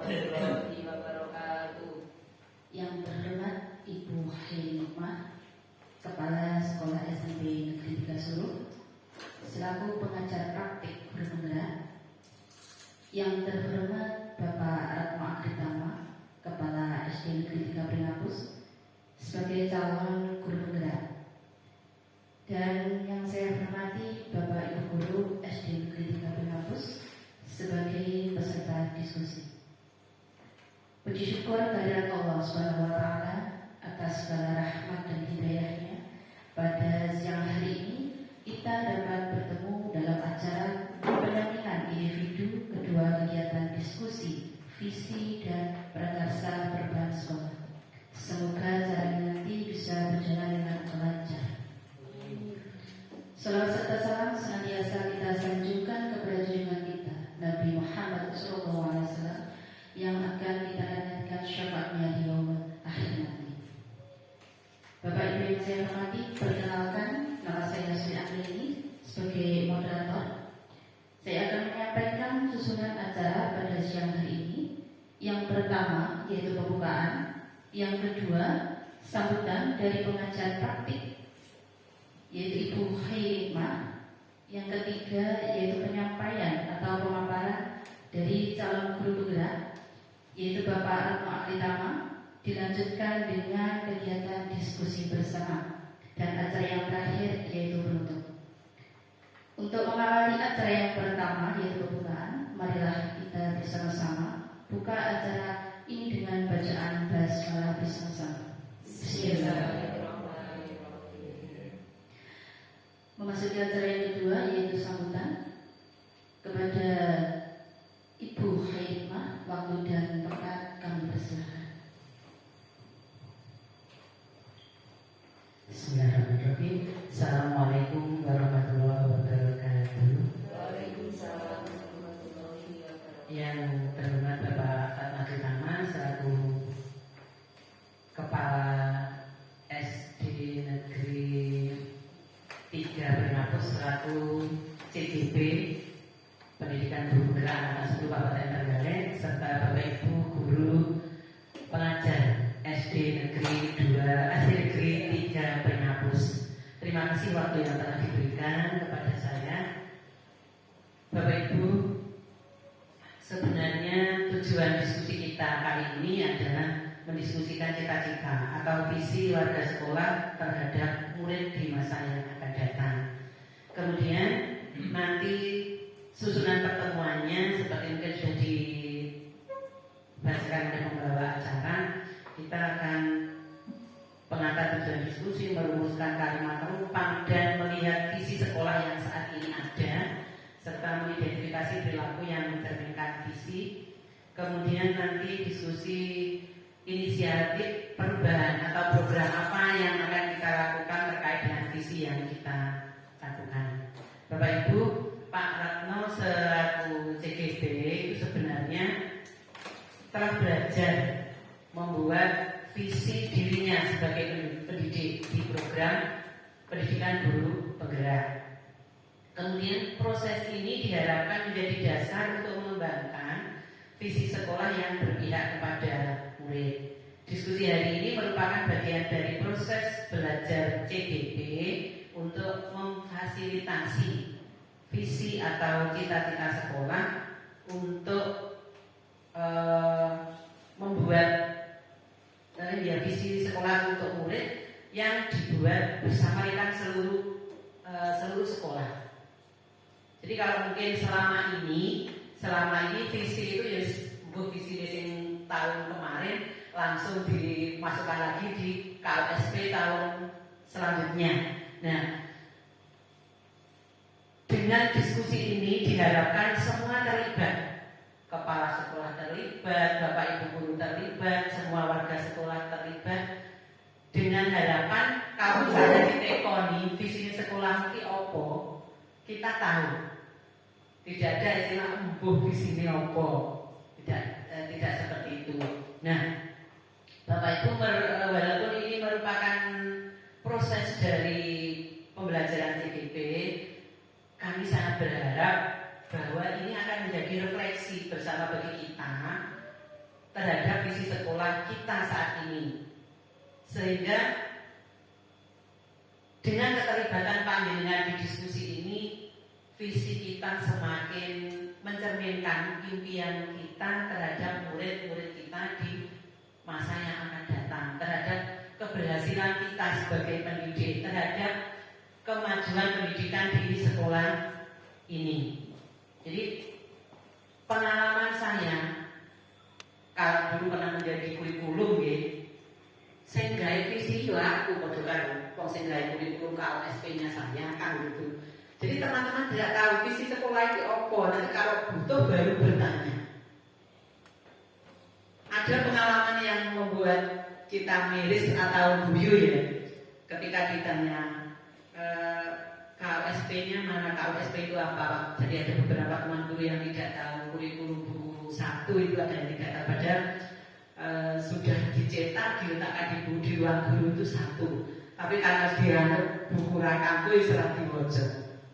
warahmatullahi wabarakatuh. Yang terhormat Ibu Hikmah, Kepala Sekolah SMP Negeri 3 Solo, selaku pengajar praktik guru penggerak. Yang terhormat Bapak Ratno Agritama, Kepala SD Negeri 3 Pringapus, sebagai calon guru penggerak. Dan yang saya hormati Bapak Ibu Guru SD Negeri 3 Pringapus sebagai peserta diskusi. Puji syukur kehadirat Allah SWT atas segala rahmat dan hidayahnya. Pada siang hari ini kita dapat bertemu dalam acara pendampingan individu kedua kegiatan diskusi, visi dan prakarsa perubahan sekolah. Semoga acara nanti bisa berjalan dengan lancar. Salawat serta salam senantiasa kita sanjungkan kepada junjungan kita Nabi Muhammad SAW yang akan kita dengarkan syafaatnya di yaumul akhir nanti. Bapak Ibu yang saya hormati, perkenalkan, nama saya Sri Anggreni sebagai moderator. Saya akan menyampaikan susunan acara pada siang hari ini. Yang pertama yaitu pembukaan, yang kedua sambutan dari pengajar praktik yaitu Ibu Hikmah, yang ketiga yaitu penyampaian atau pemaparan dari calon guru penggerak yaitu Bapak Ratno Agritama, dilanjutkan dengan kegiatan diskusi bersama, dan acara yang terakhir yaitu penutup. Untuk mengawali acara yang pertama yaitu pembukaan, marilah kita bersama-sama buka acara ini dengan bacaan basmalah bersama-sama. Bismillahirrahmanirrahim. Memasuki acara yang kedua yaitu sambutan kepada Ibu Hikmah, waktu dan tempat kami persilakan. Bismillahirrahmanirrahim. Assalamualaikum warahmatullahi wabarakatuh. Waalaikumsalam warahmatullahi wabarakatuh. Yang terhormat Bapak Agritama selaku Kepala SD Negeri 3 Pringapus selaku CGP Pendidikan Guru Penggerak Anak 10 Kabupaten Trenggalek, serta Bapak Ibu Guru Pengajar SD Negeri 3 Pringapus. Terima kasih waktu yang telah diberikan kepada saya. Bapak Ibu, sebenarnya tujuan diskusi kita kali ini adalah mendiskusikan cita-cita atau visi warga sekolah terhadap murid di masa yang akan datang. Kemudian nanti susunan pertemuannya seperti mungkin sudah dibacakan oleh pembawa acara, kita akan pengantar tujuan diskusi, merumuskan kalimat penumpang dan melihat visi sekolah yang saat ini ada, serta mengidentifikasi perilaku yang mencerminkan visi. Kemudian nanti diskusi inisiatif perubahan atau program apa yang akan kita lakukan terkait dengan visi yang kita lakukan. Bapak Ibu, Pak Ratno selaku CGP itu sebenarnya telah belajar membuat visi dirinya sebagai pendidik di program pendidikan guru penggerak. Kemudian proses ini diharapkan menjadi dasar untuk mengembangkan visi sekolah yang berpihak kepada murid. Diskusi hari ini merupakan bagian dari proses belajar CGP untuk memfasilitasi visi atau cita-cita sekolah untuk membuat visi sekolah untuk murid yang dibuat bersama dengan seluruh sekolah. Jadi kalau mungkin selama ini visi itu ya visi yang tahun kemarin langsung dimasukkan lagi di KLSP tahun selanjutnya. Nah, dengan diskusi ini diharapkan semua terlibat, kepala sekolah terlibat, bapak ibu guru terlibat, semua warga sekolah terlibat, dengan harapan kalau misalnya ditekoni visi sekolah ini opo, kita tahu. Tidak ada istilah embuh visi ini opo, tidak seperti itu. Nah, bapak ibu, walaupun ini merupakan proses dari pembelajaran CGP, kami sangat berharap bahwa ini akan menjadi refleksi bersama bagi kita terhadap visi sekolah kita saat ini. Sehingga dengan keterlibatan panjenengan di diskusi ini, visi kita semakin mencerminkan impian kita terhadap murid-murid kita di masa yang akan datang, terhadap keberhasilan kita sebagai pendidik, terhadap kemajuan pendidikan di sekolah ini. Jadi pengalaman saya kalau dulu pernah menjadi kurikulum ya, sing gawe visi yo aku padha karo wong sing gawe kurikulum KUSP-nya saya kan gitu. Jadi teman-teman tidak tahu visi sekolah itu apa, nanti kalau butuh baru bertanya. Ada pengalaman yang membuat kita miris atau guyu ya, ketika ditanya KUSP-nya mana, KUSP itu apa. Jadi ada beberapa teman guru yang tidak tahu kurikulum buku 1 itu ada yang tidak tahu, padahal sudah dicetak, diletakkan di ruang guru itu 1, tapi karena dianggap buku rakamku istilah diwojo.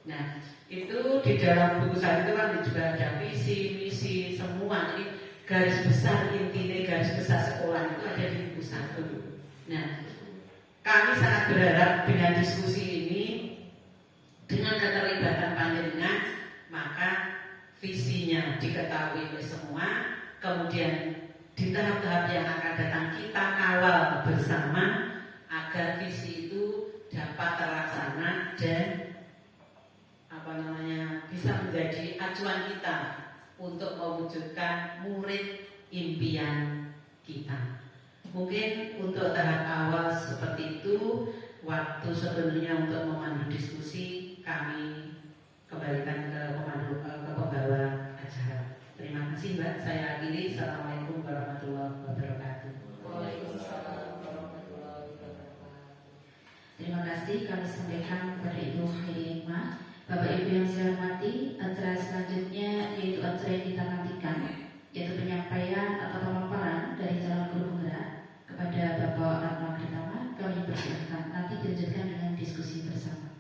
Nah itu di dalam buku 1 itu kan juga ada visi, misi, semua. Jadi garis besar intinya, garis besar sekolah itu ada di buku 1. Nah kami sangat berharap dengan diskusi ini, dengan keterlibatan panjenengan, maka visinya diketahui oleh semua. Kemudian di tahap-tahap yang akan datang kita kawal bersama agar visi itu dapat terlaksana dan bisa menjadi acuan kita untuk mewujudkan murid impian kita. Mungkin untuk tahap awal seperti itu, waktu sebenarnya untuk memandu diskusi kami kembalikan ke pembawa acara. Terima kasih Mbak, saya akhiri. Assalamualaikum warahmatullahi wabarakatuh. Waalaikumsalam warahmatullahi wabarakatuh. Terima kasih kami sampaikan kepada Ibu Khairi Hikmah. Bapak Ibu yang saya hormati, acara selanjutnya yaitu acara yang kita nantikan, yaitu penyampaian atau pemaparan dari calon guru penggerak kepada Bapak Ratna Kritama. Kami persilahkan, nanti dilanjutkan dengan diskusi bersama.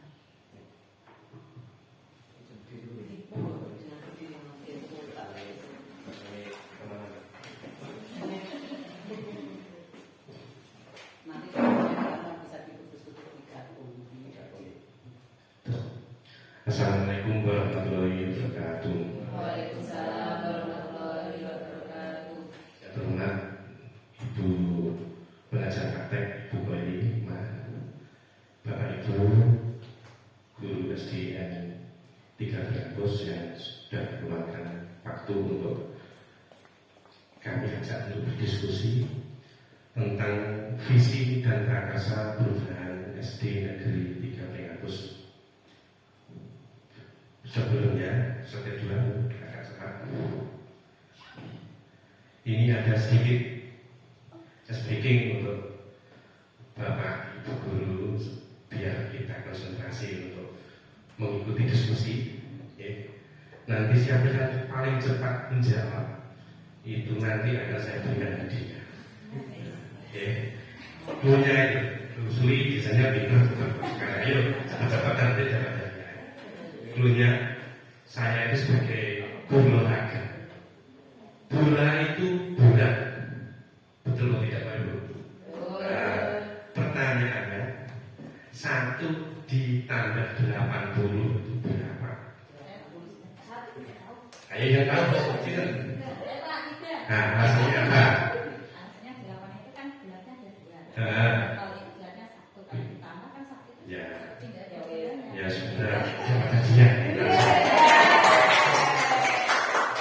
Assalamualaikum warahmatullahi wabarakatuh. Waalaikumsalam warahmatullahi wabarakatuh. Saya hormat Ibu pengajar praktek, Ibu Khairi Hikmah, Bapak Ibu guru SDN 3 Brebes yang sudah meluangkan waktu untuk kami ajak untuk berdiskusi tentang visi dan prakarsa perubahan SD Negeri 3 Brebes. Sebelumnya, saya dulu agak cepat. Ini ada sedikit speaking untuk Bapak Ibu guru biar kita konsentrasi untuk mengikuti diskusi. Nanti siapa yang paling cepat menjawab itu nanti akan saya berikan hadiah. Punya itu, lusuri biasanya pintar. Karena ayo cepat-cepat nanti dapat. Dulunya saya itu sebagai guru olahraga. Bola itu bulat, betul atau tidak Pak Ibu? Pertanyaannya 1 ditambah 80 itu berapa? Ayo yang tahu, silakan. Nah, hasilnya apa? Hasilnya 8 itu kan bulatnya ada 2. Nah, Kalau yang bulatnya 1, kalau ditambah kan 1 itu ya, tidak ada bedanya. ya sudah. Terima kasih.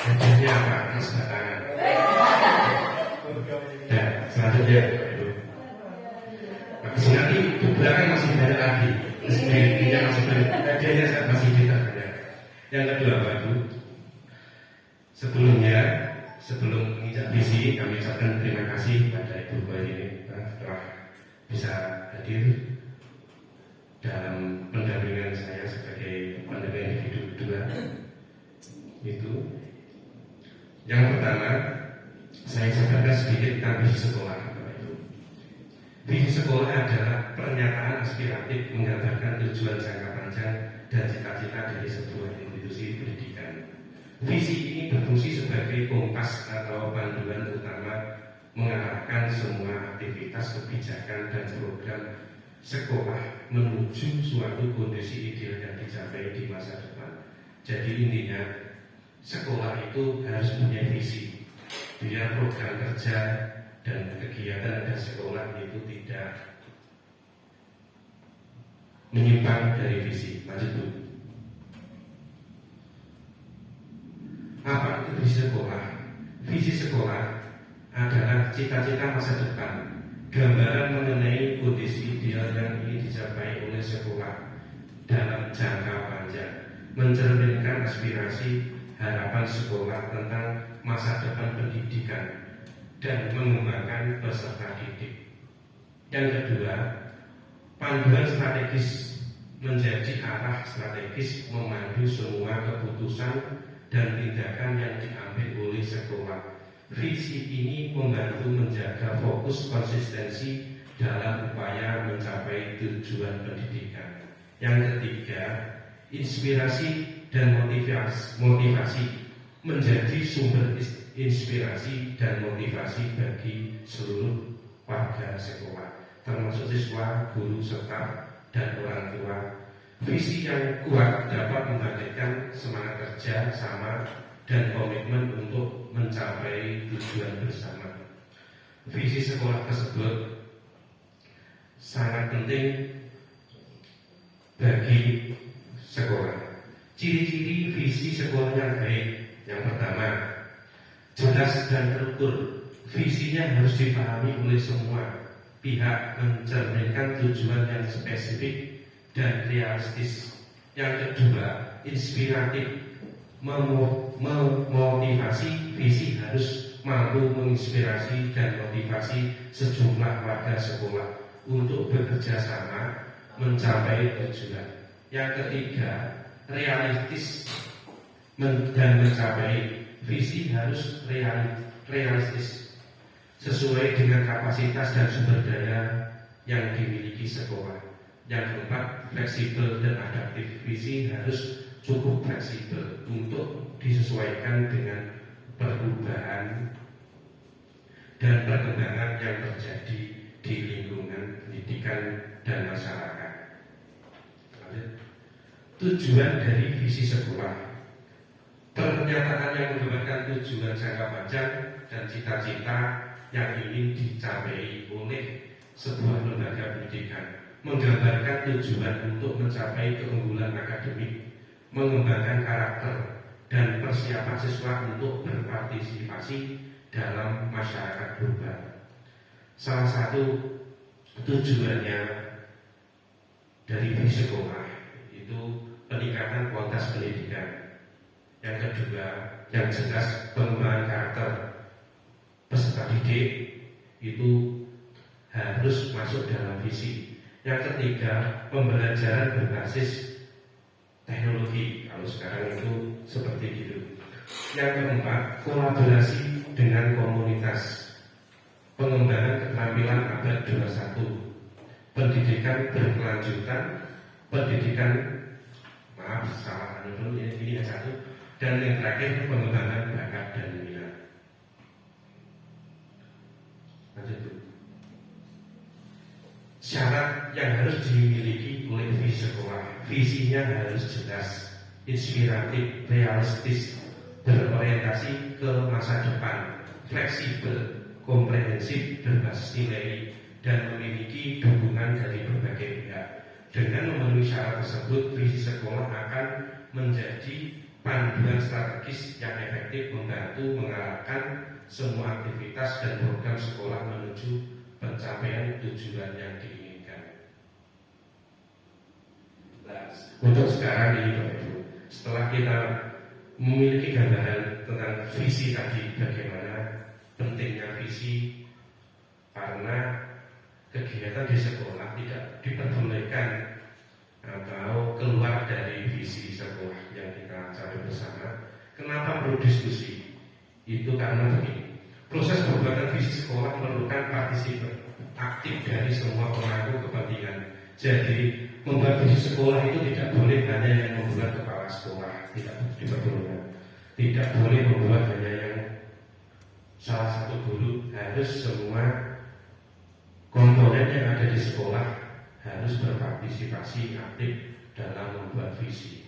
Hadiahnya apa? Mas tangan. Dan selanjutnya, Pak Ibu. Makasih, nanti di belakang masih banyak lagi. Sebenarnya masih banyak. Hadiahnya saya masih ditanya. Yang kedua, Pak Ibu. Sebelum menginjak visi, kami ucapkan terima kasih kepada Ibu Khairi telah bisa hadir dalam pendampingan saya sebagai pendamping individu kedua. Itu yang pertama, saya sampaikan sedikit tentang visi sekolah. Visi sekolah adalah pernyataan aspiratif menggambarkan tujuan jangka panjang dan cita-cita dari sebuah institusi pendidikan. Visi ini berfungsi sebagai kompas atau panduan utama mengarahkan semua aktivitas, kebijakan, dan program sekolah menuju suatu kondisi ideal yang dicapai di masa depan. Jadi intinya sekolah itu harus punya visi, biar program kerja dan kegiatan ada sekolah itu tidak menyimpang dari visi. Lanjut dulu. Apa itu visi sekolah? Visi sekolah adalah cita-cita masa depan, gambaran mengenai kondisi ideal yang ingin dicapai oleh sekolah dalam jangka panjang, mencerminkan aspirasi harapan sekolah tentang masa depan pendidikan dan mengembangkan peserta didik. Yang kedua, panduan strategis, menjadi arah strategis memandu semua keputusan dan tindakan yang diambil oleh sekolah. Visi ini membantu menjaga fokus konsistensi dalam upaya mencapai tujuan pendidikan. Yang ketiga, inspirasi dan motivasi menjadi sumber inspirasi dan motivasi bagi seluruh warga sekolah, termasuk siswa, guru, serta dan orang tua. Visi yang kuat dapat membangkitkan semangat kerja sama dan komitmen untuk mencapai tujuan bersama. Visi sekolah tersebut sangat penting bagi sekolah. Ciri-ciri visi sekolah yang baik: yang pertama, jelas dan terukur. Visinya harus dipahami oleh semua pihak, mencerminkan tujuan yang spesifik dan realistis. Yang kedua, inspiratif, memotivasi. Visi harus mampu menginspirasi dan motivasi sejumlah warga sekolah untuk bekerja sama mencapai tujuan. Yang ketiga, realistis dan mencapai. Visi harus realistis, sesuai dengan kapasitas dan sumber daya yang dimiliki sekolah. Yang keempat, fleksibel dan adaptif. Visi harus cukup fleksibel untuk disesuaikan dengan perubahan dan perkembangan yang terjadi di lingkungan pendidikan dan masyarakat. Tujuan dari visi sekolah: pernyataan yang menggambarkan tujuan jangka panjang dan cita-cita yang ingin dicapai oleh sebuah lembaga pendidikan, menggambarkan tujuan untuk mencapai keunggulan akademik, mengembangkan karakter dan persiapan siswa untuk berpartisipasi dalam masyarakat global. Salah satu tujuannya dari visi sekolah itu peningkatan kualitas pendidikan. Yang kedua, yang jelas, pengembangan karakter peserta didik itu harus masuk dalam visi. Yang ketiga, pembelajaran berbasis teknologi. Kalau sekarang itu seperti itu. Yang keempat, kolaborasi dengan komunitas, pengembangan keterampilan abad 21, pendidikan berkelanjutan, pendidikan ini yang satu, dan yang terakhir pengembangan bakat dan minat. Lanjut. Syarat yang harus dimiliki oleh visi sekolah: visinya harus jelas, inspiratif, realistis, berorientasi ke masa depan, fleksibel, komprehensif, berbasis nilai, dan memiliki dukungan dari berbagai pihak. Dengan memenuhi syarat tersebut, visi sekolah akan menjadi panduan strategis yang efektif membantu mengarahkan semua aktivitas dan program sekolah menuju pencapaian tujuan yang diinginkan. Untuk sekarang ini Bapak Ibu, setelah kita memiliki gambaran tentang visi tadi, bagaimana pentingnya visi, karena kegiatan di sekolah tidak diperbolehkan atau keluar dari visi sekolah yang kita capai bersama. Kenapa perlu diskusi? Itu karena begini, proses pembuatan visi sekolah memerlukan partisipasi aktif dari semua pemangku kepentingan. Jadi membuat visi sekolah itu tidak boleh hanya yang membuat kepala sekolah, tidak diperbolehkan. tidak boleh membuat hanya yang salah satu guru, harus semua komponen yang ada di sekolah harus berpartisipasi aktif dalam membuat visi.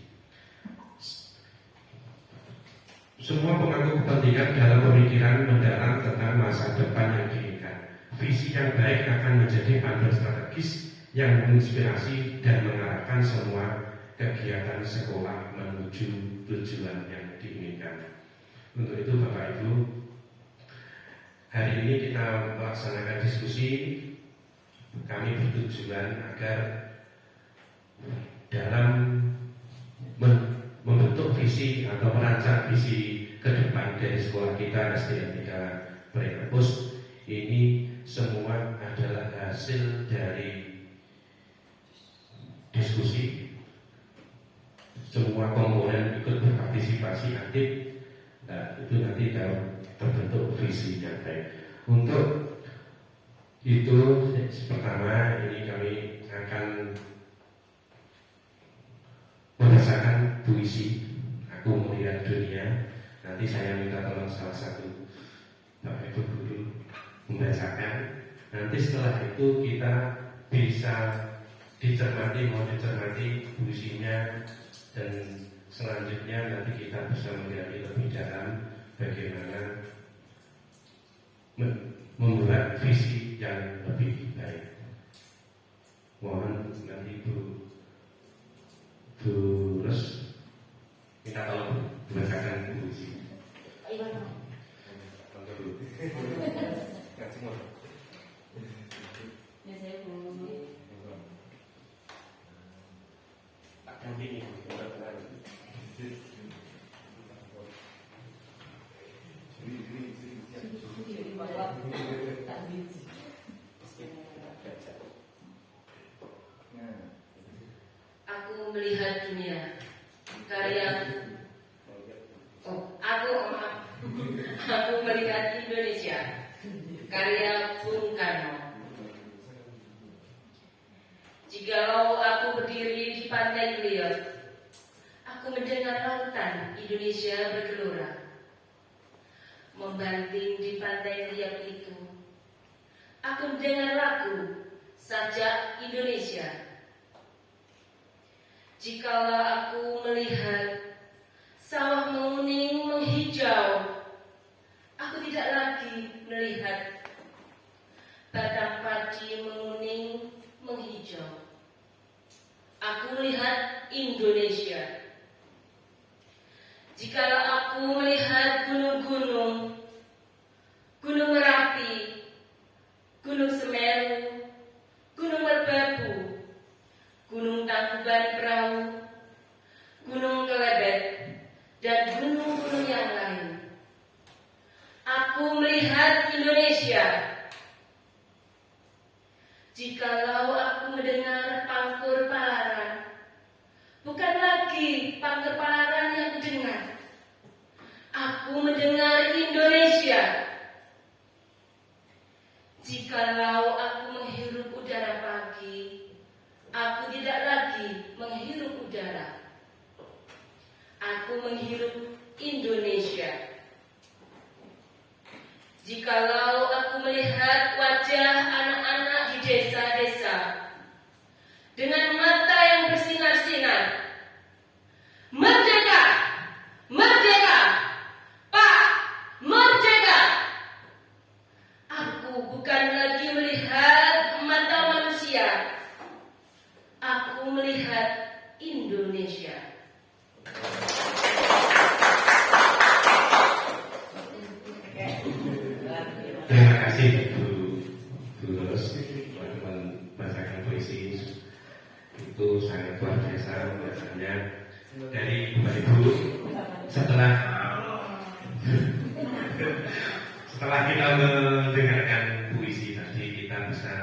Semua pemangku kepentingan dalam pemikiran mendalam tentang masa depan yang diinginkan. Visi yang baik akan menjadi panduan strategis yang menginspirasi dan mengarahkan semua kegiatan sekolah menuju tujuan yang diinginkan. Untuk itu Bapak Ibu, hari ini kita melaksanakan diskusi. Kami bertujuan agar dalam membentuk visi atau merancang visi ke depan dari sekolah kita SDN 3 Prekampus ini semua adalah hasil dari diskusi. Semua komponen ikut berpartisipasi aktif. Nah, itu nanti kalau terbentuk visi yang baik. Untuk itu pertama ini kami akan membacakan puisi Aku Melihat Dunia. Nanti saya minta tolong salah satu Bapak Ibu guru membacakan. Nanti setelah itu kita bisa dicermati, mau dicermati puisinya, dan selanjutnya nanti kita bisa melihat lebih dalam bagaimana membuat visi yang lebih baik. Mohon nanti Bu Ros minta tolong membacakan puisi. Ya saya belum. Tak dampingi, mudah-mudahan. Aku melihat dunia karya aku melihat Indonesia karya Bung Karno. Jikalau aku berdiri di pantai Geliat, aku mendengar lautan Indonesia bergelora. Membanting di pantai Geliat itu, aku mendengar lagu sajak Indonesia. Jikalau aku melihat sawah menguning menghijau, aku tidak lagi melihat batang padi menguning menghijau. Aku melihat Indonesia. Jikalau aku melihat gunung-gunung, Gunung Merapi, Gunung Semeru, Gunung Merbabu, Gunung Tangkuban Perahu, Gunung Kelebet, dan gunung-gunung yang lain. Aku melihat Indonesia. Jikalau aku mendengar pangkur palaran, bukan lagi pangkur palaran yang kudengar. Aku mendengar Indonesia. Jikalau aku menghirup udara pagi, aku tidak lagi menghirup udara. Aku menghirup Indonesia. Jikalau aku melihat wajah anak-anak di desa-desa dengan mata yang bersinar-sinar, merdeka, merdeka, Pak, merdeka. Aku bukan lagi melihat mata manusia. Aku melihat Indonesia. Terima kasih Bu Ros membacakan puisi itu sangat luar biasa. Biasanya dari Bapak Ibu setelah kita mendengarkan puisi tadi, kita bisa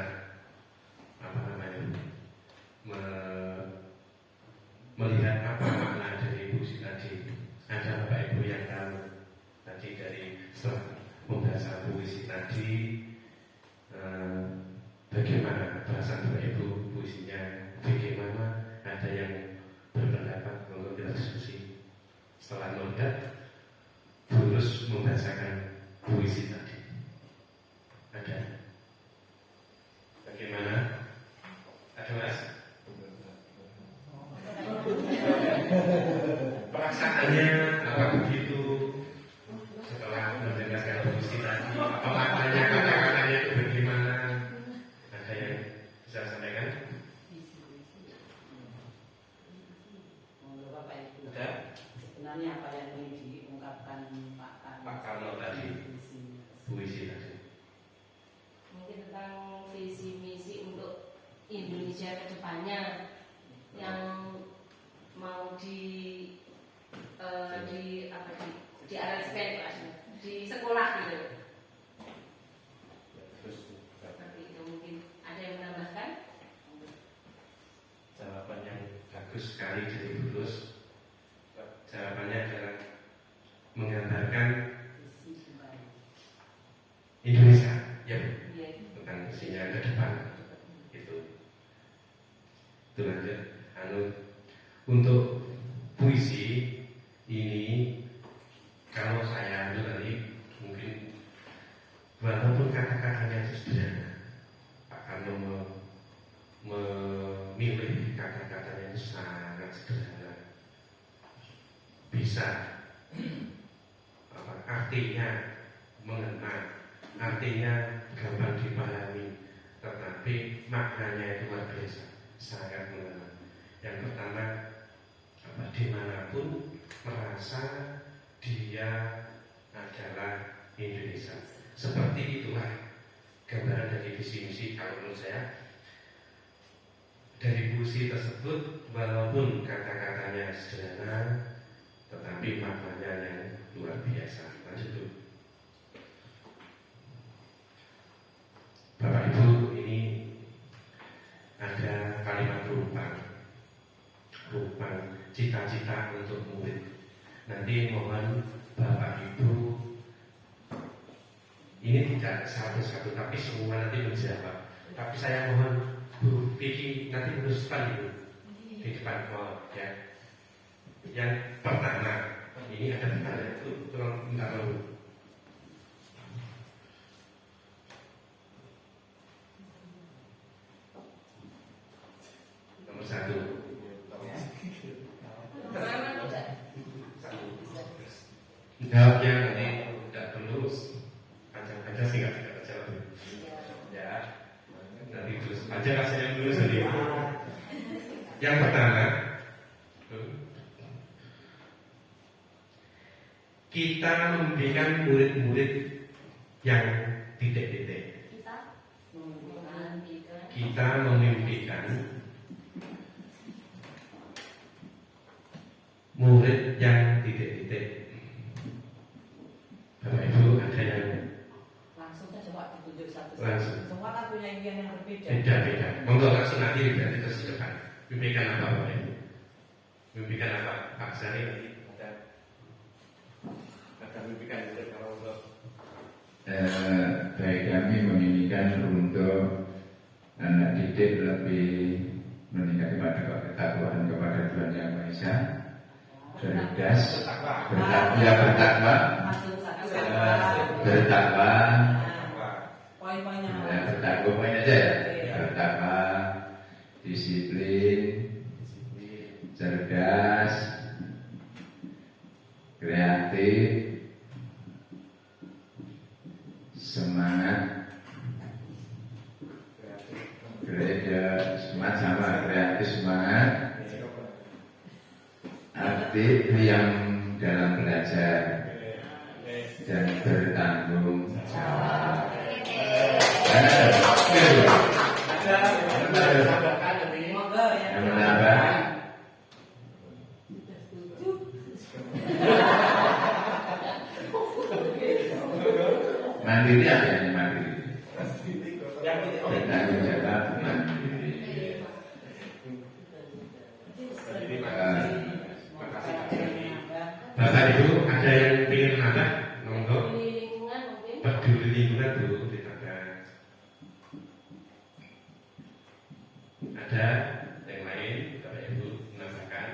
melihat apa makna dari puisi tadi. Ada Bapak Ibu yang tahu tadi dari setelah membaca puisi tadi bagaimana perasaan Bapak Ibu puisinya, bagaimana ada yang berpendapat untuk kita diskusi. Setelah melihat Bulus membacakan puisi tadi. Ada? Bagaimana? Ada Mas? Perasaannya apa begitu setelah mendengarkan puisi tadi? Apa maknanya, kata-katanya itu bagaimana? Ada yang bisa sampaikan? Menurut Bapak Ibu, Ada? sebenarnya apa yang ingin diungkapkan Pak Karno tadi, puisi tadi. Mungkin tentang visi misi untuk Indonesia ke depannya yang mau diarahkan di sekolah gitu. Seperti itu mungkin ada yang menambahkan? Jawaban yang bagus sekali dari Bulus. Jawabannya adalah menggambarkan Indonesia, ya, tentang visinya ke depan. Itu lanjut. Untuk puisi ini, kalau saya tadi mungkin walaupun kata-katanya itu sederhana, Pak Karno memilih kata-katanya itu sangat sederhana, bisa artinya mengena, artinya gampang dipahami, tetapi maknanya itu luar biasa, sangat mengena. Yang pertama, dimanapun merasa dia adalah Indonesia. Seperti itulah gambaran dari visi misi kalau menurut saya. Dari puisi tersebut, walaupun kata-katanya sederhana, tetapi maknanya yang luar biasa. Lanjut dulu. Bapak Ibu, ini ada kalimat rupang cita-cita untuk murid. Nanti mohon Bapak Ibu, ini tidak satu-satu, tapi semua nanti menjawab. Tapi saya mohon Bu Vicky nanti meneruskan Ibu di depan ya. Yang pertama, ini ada pertanyaan itu tolong minta tahu. Nomor satu. Jawabnya nanti tidak perlu panjang-panjang sih nggak bisa jawab. Ya, nanti terus panjang rasanya dulu sendiri. Yang pertama, kita memberikan murid-murid yang titik-titik. Kita memimpikan murid yang titik-titik. Bapak Ibu ada yang langsung saja Pak ditunjuk satu. Langsung. Semua kan punya impian yang berbeda. beda-beda. Monggo langsung nanti berarti terus ke depan. Mimpikan apa Bapak Ibu? Mimpikan apa Pak Sari? Ada mimpikan murid kalau untuk baik kami memimpikan untuk anak didik lebih meningkat pada ketakwaan kepada Tuhan Yang Maha Esa, cerdas, bertakwa, bertakwa, Poin-poinnya. bertakwa poin aja ya, bertakwa, disiplin, cerdas, kreatif, semangat, semangat sama kreatif, semangat, aktif yang dalam belajar dan bertanggung jawab. Yang menambah mandiri apa yang mandiri? Bertanggung jawab mandiri. Bapak Ibu ada yang ingin menambah? Monggo. Peduli lingkungan mungkin. Peduli lingkungan dulu ditambah. Ada yang lain Bapak Ibu menambahkan?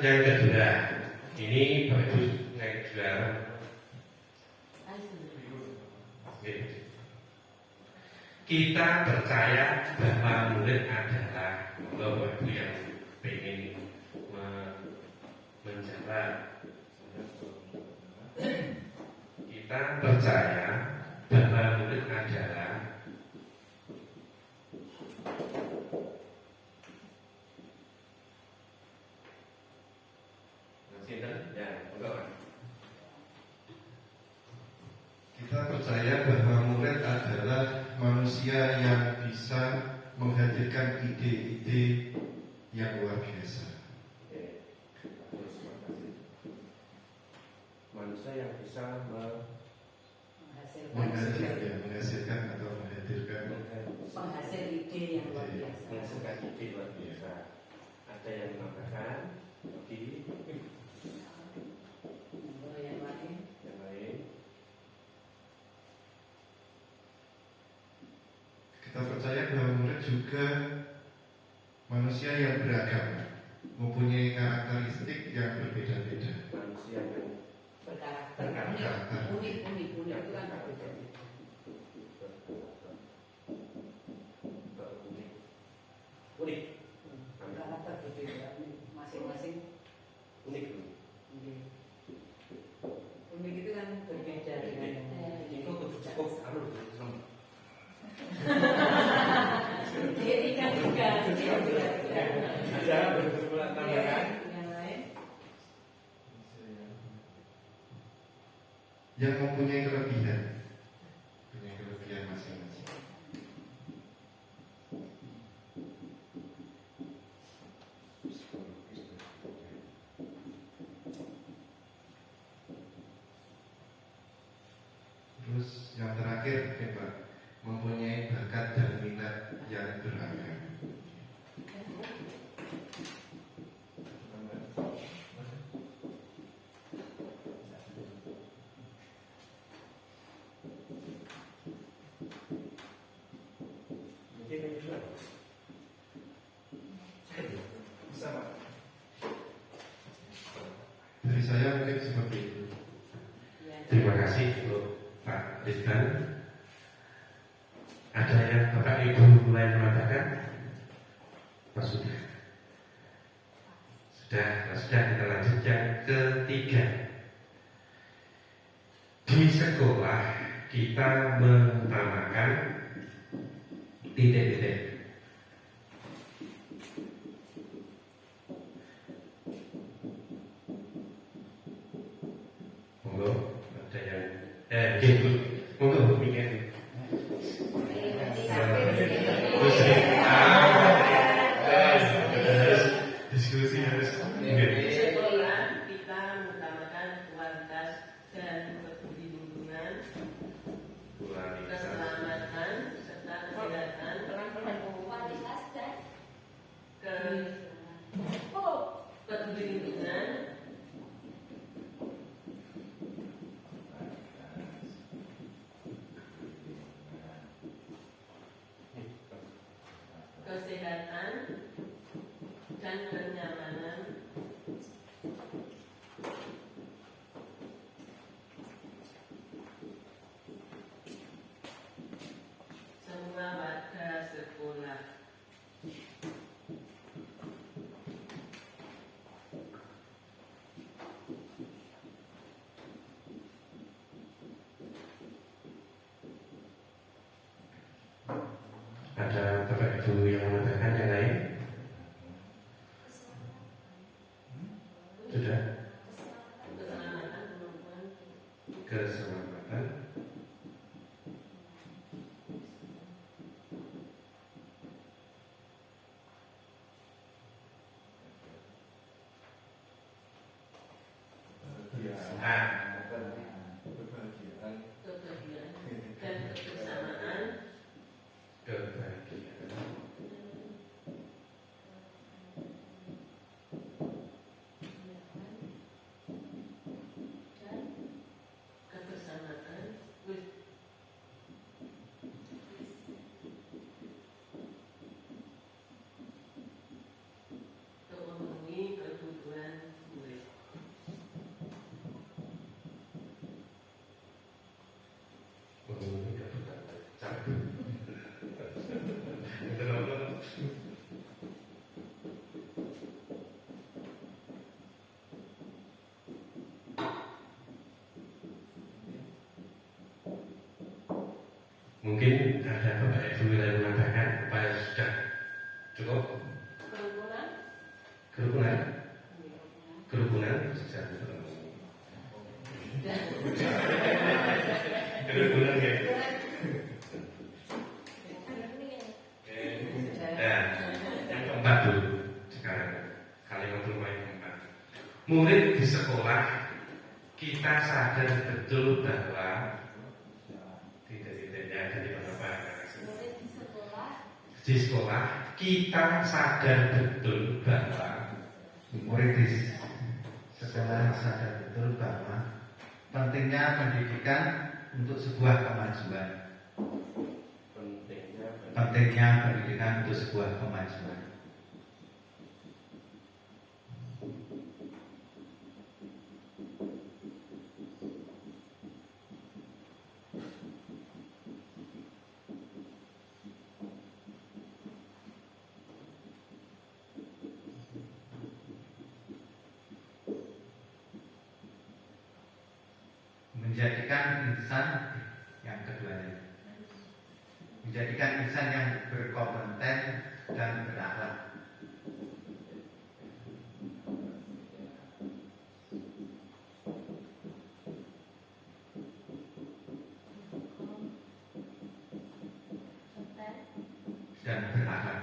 yang kedua, ini Bapak Ibu naik gelar. Oke. Kita percaya bahwa murid adalah Bapak Ibu yang pengen menjawab. Kita percaya bahwa murid adalah Kita percaya bahwa murid adalah manusia yang bisa menghadirkan ide-ide yang luar biasa. Manusia yang bisa menghasilkan atau menghadirkan Penghasil ide yang luar biasa. menghasilkan ide luar biasa. Ada yang mengatakan di Yang lain. yang lain. Kita percaya bahwa murid juga manusia yang beragam, mempunyai karakteristik yang berbeda-beda. Manusia yang Berkarakter. Unik itu kan berbeda. unik, Karakter berbeda masing-masing. unik. Unik itu kan berbeda dengan yang lain. Itu cukup harus Jadi kan juga ada beberapa tambahan. yang lain. Yang mempunyai kelebihan masing-masing. Terus yang terakhir mungkin Pak, mempunyai bakat dan minat yang beragam. Mungkin yang kedua. Bisa Pak. Dari saya mungkin seperti itu. Terima kasih untuk Pak Rizkan. Ada yang Bapak Ibu mulai mengatakan? Pak sudah. Sudah kita lanjut yang ketiga. Di sekolah kita mengutamakan titik-titik. Monggo, ada yang gitu. Monggo bikin. Diskusi harus. Sekolah kita mengutamakan kualitas dan peduli lingkungan, keselamatan serta kesehatan, Kualitas dan peduli lingkungan, kesehatan dan kenyamanan, semua warga sekolah. Ada Bapak Ibu yang mengatakan yang lain? Sudah? Keselamatan teman-teman. Keselamatan. Kebahagiaan. Kebahagiaan dan kebersamaan, Kebahagiaan. kebersamaan. Mungkin ada Bapak Ibu yang menambahkan apa yang sudah cukup? Kerukunan? Kerukunan? Kerukunan ya? Dan yang keempat dulu sekarang kalimat rumah yang keempat. Murid di sekolah kita sadar betul bahwa tidak-tidaknya dari beberapa di sekolah kita sadar betul bahwa Murid di sekolah sadar betul bahwa pentingnya pendidikan untuk sebuah kemajuan. Pentingnya pendidikan untuk sebuah kemajuan. Menjadikan insan yang keduanya, menjadikan insan yang berkompeten dan berakhlak. Dan berakhlak.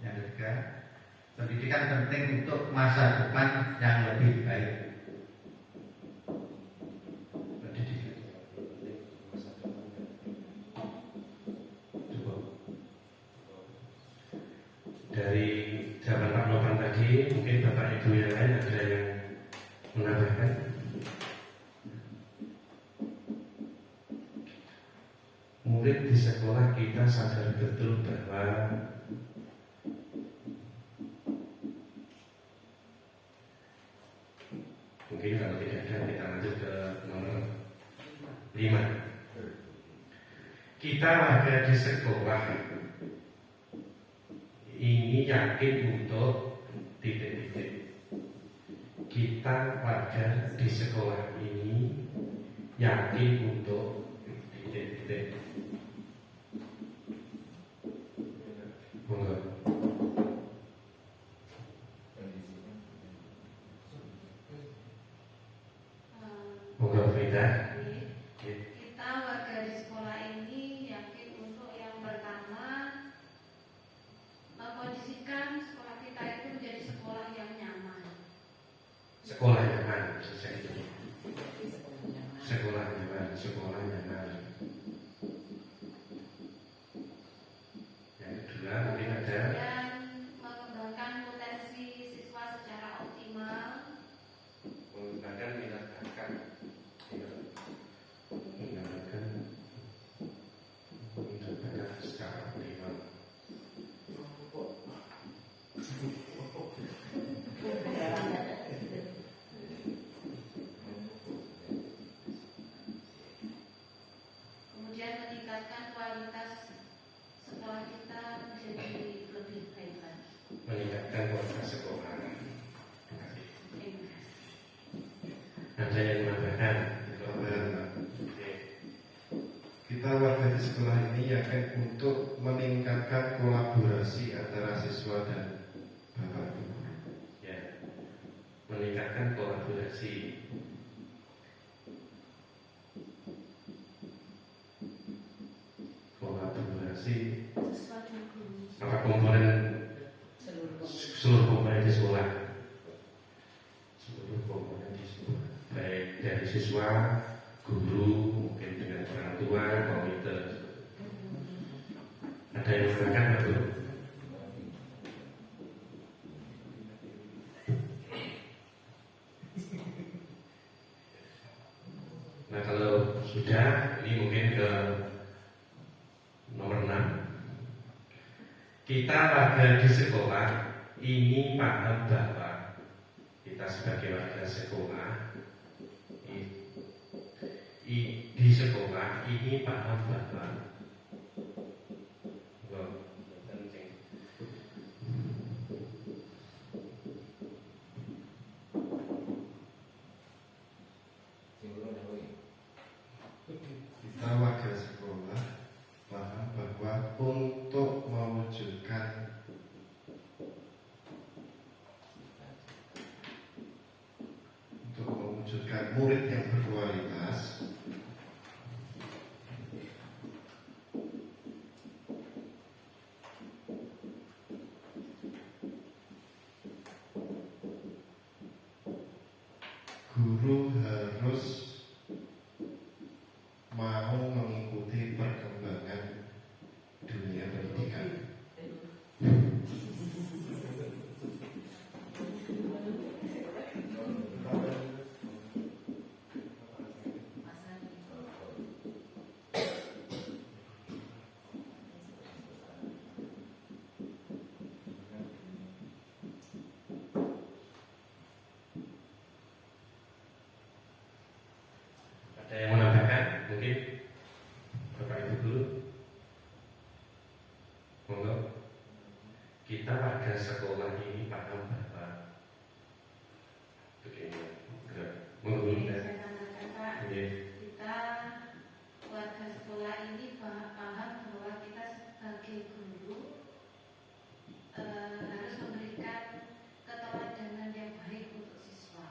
Yang ketiga, pendidikan penting untuk masa depan yang lebih baik. pendidikan cukup. Dari jawaban Pak Nopan tadi, mungkin Bapak Ibu yang lain ada yang menambahkan. Murid di sekolah kita sadar betul bahwa mungkin kalau tidak ada kita lanjut ke nomor 5. Kita warga di sekolah ini yakin untuk titik-titik. Kita warga di sekolah ini yakin untuk titik-titik. Monggo. Monggo Frida. Kita warga di sekolah ini yakin untuk yang pertama mengkondisikan sekolah kita itu menjadi sekolah yang nyaman. Sekolah nyaman sejak itu. Sekolah nyaman, sekolah nyaman. Yang kedua mungkin ada Dan mengembangkan potensi siswa secara optimal. menggunakan minat bakat. Menggunakan minat bakat secara optimal. Kemudian meningkatkan kualitas sekolah kita menjadi lebih baik lagi. Meningkatkan kualitas sekolah. Terima kasih. Terima kasih. Ada yang menambahkan? Oke. Kita warga di sekolah ini yakin untuk meningkatkan kolaborasi antara siswa dan bapak ibu. Ya, meningkatkan kolaborasi. Kolaborasi apa komponen seluruh komponen di sekolah, seluruh komponen di sekolah, baik dari siswa, guru, mungkin dengan orang tua, komite. Ada yang mengatakan Pak Guru? Nah kalau sudah, ini mungkin ke nomor 6. Kita warga di sekolah ini paham bahwa kita sebagai warga sekolah di sekolah ini paham bahwa memberikan murid yang berkualitas, guru harus mau mengikuti perkembangan dunia pendidikan. Ada yang menambahkan mungkin Bapak Ibu dulu? Monggo. Kita warga sekolah ini paham bahwa begini. Monggo. Saya tambahkan, Pak. Iya. Kita warga sekolah ini paham bahwa kita sebagai guru harus memberikan keteladanan yang baik untuk siswa.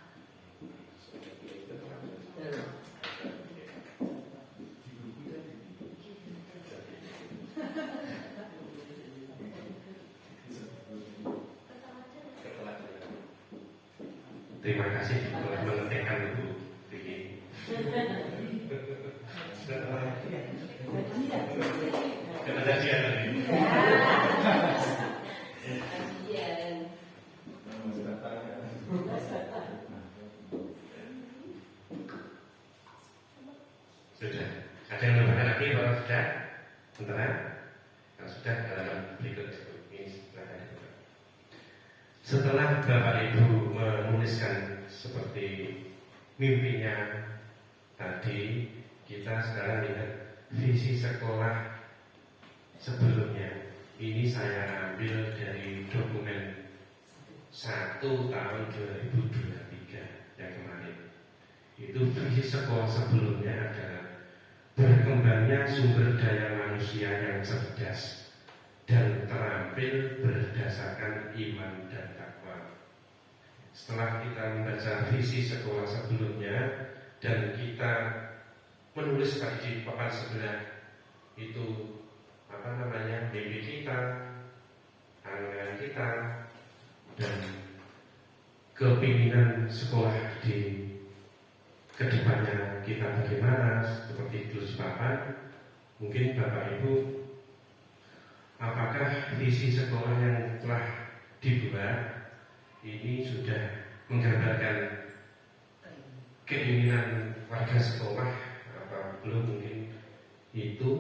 Terima kasih telah mengetikkan itu. Vicky. Kebahagiaan tadi. Sudah. Ada yang menambahkan lagi kalau sudah? Sementara? Kalau sudah, halaman berikut ini silakan dibuka. Setelah Bapak Ibu menuliskan seperti mimpinya tadi, kita sekarang lihat visi sekolah sebelumnya. Ini saya ambil dari dokumen 1 tahun 2023 yang kemarin. Itu visi sekolah sebelumnya adalah berkembangnya sumber daya manusia yang cerdas dan terampil berdasarkan iman dan takwa. Setelah kita membaca visi sekolah sebelumnya dan kita menulis tadi di papan sebelah itu mimpi kita, angan kita, dan keinginan sekolah di kedepannya kita bagaimana, seperti itu papan. Mungkin Bapak Ibu, apakah visi sekolah yang telah dibuat ini sudah menggambarkan keinginan warga sekolah apa belum? Mungkin itu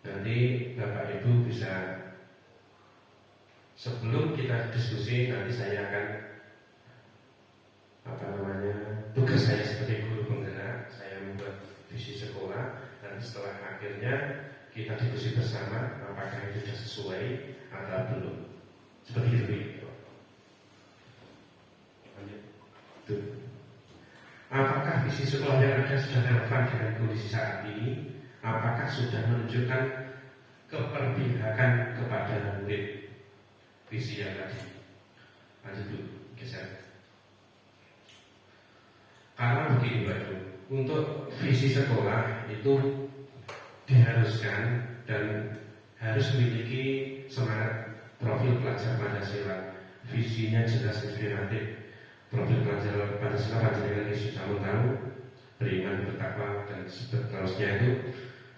nanti Bapak Ibu bisa, sebelum kita diskusi nanti saya akan tugas saya sebagai guru penggerak, saya membuat visi sekolah, dan setelah akhirnya kita diskusi bersama apakah itu sudah sesuai atau belum. Seperti itu. Apakah visi sekolah yang ada sudah relevan dengan kondisi saat ini? Apakah sudah menunjukkan keperpihakan kepada murid? Visi yang tadi. Lanjut dulu, geser. Karena begini Pak Ibu, untuk visi sekolah itu diharuskan dan harus memiliki semangat profil pelajar Pancasila. Visinya jelas inspiratif. Profil pelajar Pancasila panjenengan Yesus tahu, beriman, bertakwa, dan seterusnya itu.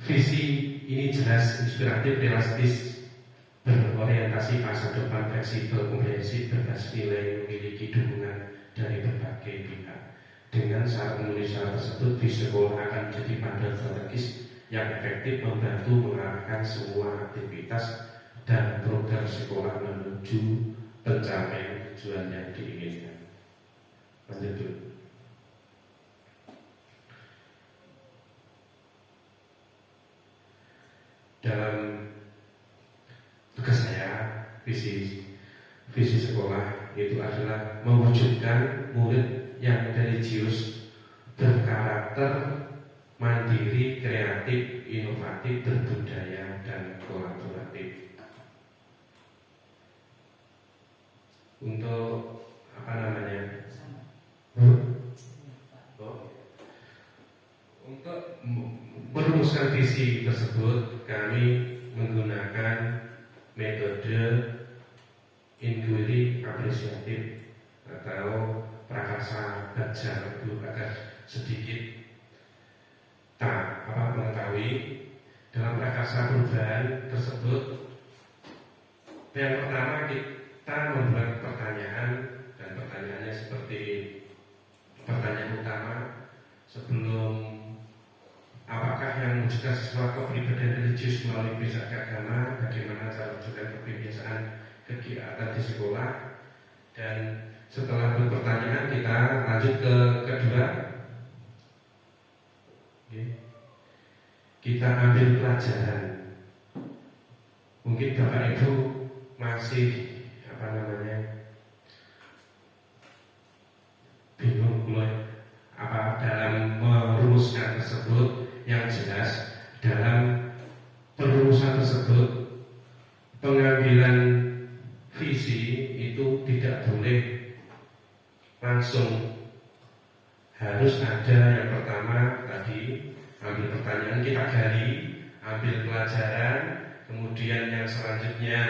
Visi ini jelas, inspiratif, realistis, berorientasi masa depan, fleksibel, komprehensif, berbasis nilai, memiliki dukungan dari berbagai pihak. Dengan syarat memenuhi syarat tersebut, visi sekolah akan menjadi panduan strategis yang efektif membantu mengarahkan semua aktivitas dan program sekolah menuju pencapaian tujuan yang diinginkan. Lanjut dulu. Dalam tugas saya, visi sekolah itu adalah mewujudkan murid yang religius, berkarakter, mandiri, kreatif, inovatif, berbudaya, dan kolaboratif. Untuk visi tersebut kami menggunakan metode inquiry apresiatif atau prakarsa baca lebih agar sedikit mengetahui dalam prakarsa perubahan tersebut. Yang pertama kita membuat pertanyaan, dan pertanyaannya seperti pertanyaan utama sebelum apakah yang mewujudkan sesuatu kepribadian religius melalui kebiasaan agama, bagaimana cara mewujudkan kebiasaan kegiatan di sekolah, dan setelah berpertanyaan kita lanjut ke kedua. Kita ambil pelajaran. Mungkin Bapak Ibu masih bingung dalam merumuskan tersebut. Yang jelas dalam perumusan tersebut pengambilan visi itu tidak boleh langsung, harus ada yang pertama tadi ambil pertanyaan, kita gali, ambil pelajaran, kemudian yang selanjutnya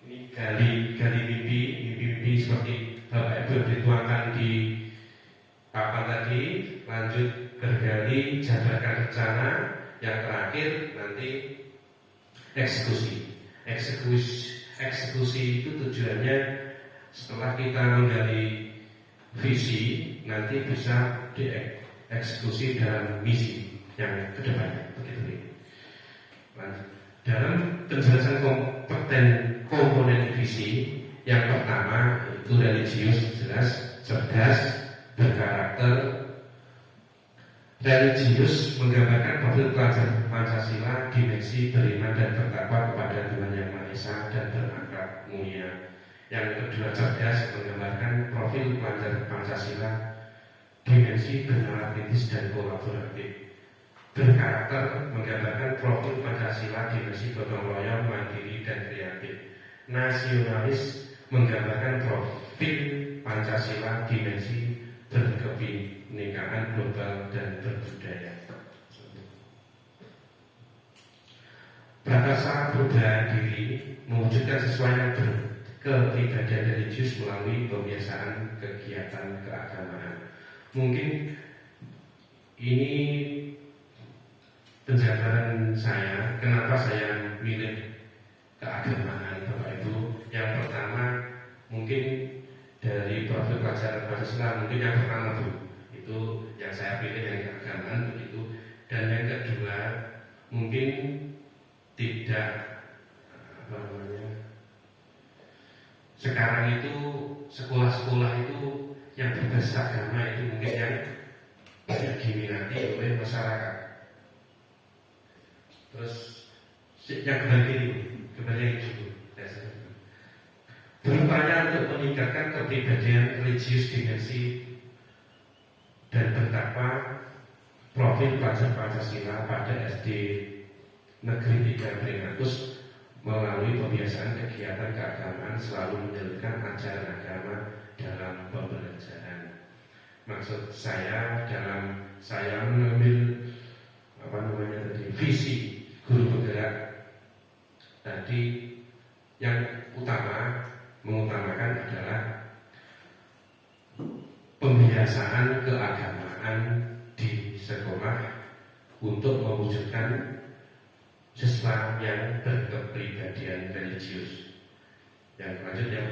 ini gali mimpi seperti Bapak Ibu dituangkan di papan tadi, lanjut bergali, jabarkan rencana, yang terakhir nanti eksekusi itu tujuannya setelah kita menggali visi nanti bisa dieksekusi dalam misi yang kedepannya. Begitu. Dalam penjelasan komponen visi, yang pertama itu religius, jelas, cerdas, berkarakter. Religius menggambarkan profil pelajar Pancasila, dimensi beriman dan bertakwa kepada Tuhan Yang Maha Esa dan berakhlak mulia. Yang kedua, cerdas menggambarkan profil pelajar Pancasila, dimensi bernalar kritis dan kolaboratif. Berkarakter menggambarkan profil Pancasila, dimensi gotong royong, mandiri dan kreatif. Nasionalis menggambarkan profil Pancasila, dimensi berkebinekaan global dan berbudaya. Prakarsa perubahan diri mewujudkan sesuai kepribadian religius melalui kebiasaan kegiatan keagamaan. Mungkin ini penjabaran saya, kenapa saya milih keagamaan Bapak Ibu. Yang pertama mungkin dari profil pelajaran Pancasila, mungkin yang pertama itu yang saya pilih yang keagamaan begitu. Dan yang kedua mungkin tidak sekarang itu sekolah-sekolah itu yang berbasis agama itu mungkin yang banyak diminati oleh masyarakat. Terus yang kembali itu berupaya untuk meningkatkan kepribadian religius, dimensi dan bertakwa profil pelajar Pancasila pada SD Negeri 3 Peringakus melalui pembiasaan kegiatan keagamaan selalu menyelipkan ajaran agama dalam pembelajaran. Maksud saya dalam saya mengambil visi guru penggerak tadi, yang mengutamakan adalah pembiasaan keagamaan di sekolah untuk mewujudkan siswa yang berkepribadian religius. Yang selanjutnya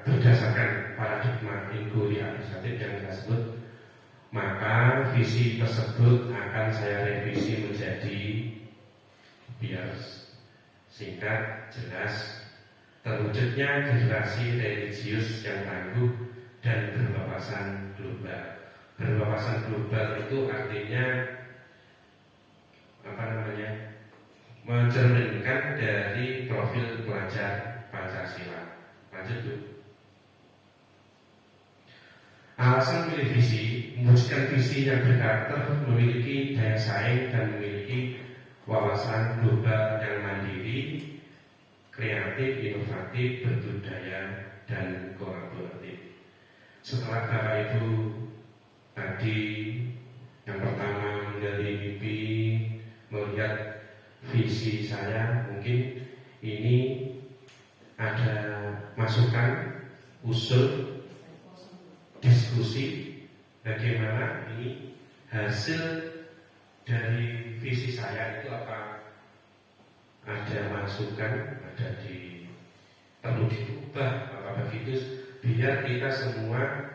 berdasarkan paradigma inquiry apresiatif yang kita sebut, maka visi tersebut akan saya revisi menjadi biar singkat, jelas, terwujudnya generasi religius yang tangguh dan berwawasan global. Berwawasan global itu artinya mencerminkan dari profil pelajar Pancasila. Lanjut Bu. Alasan pilih visi, mewujudkan visi yang berkarakter, memiliki daya saing dan memiliki wawasan global yang mandiri, kreatif, inovatif, berbudaya dan kolaboratif. Setelah Bapak Ibu tadi Yang pertama menggali mimpi, melihat visi saya, mungkin ini ada masukan, usul, diskusi bagaimana ini hasil dari visi saya itu apa, ada masukan, ada perlu diubah apa begitu, biar kita semua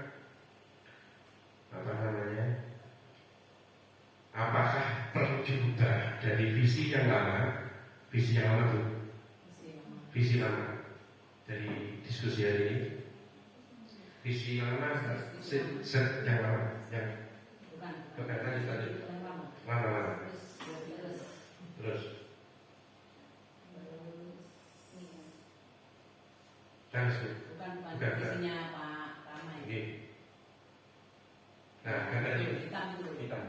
apakah perlu diubah dari visi yang lama Bu, visi lama dari diskusi hari ini, visi yang lama, yang lama, yang bukan tadi lama, terus bukan visinya Pak Ramai. ini. Nah, gambar Hitam itu. hitam.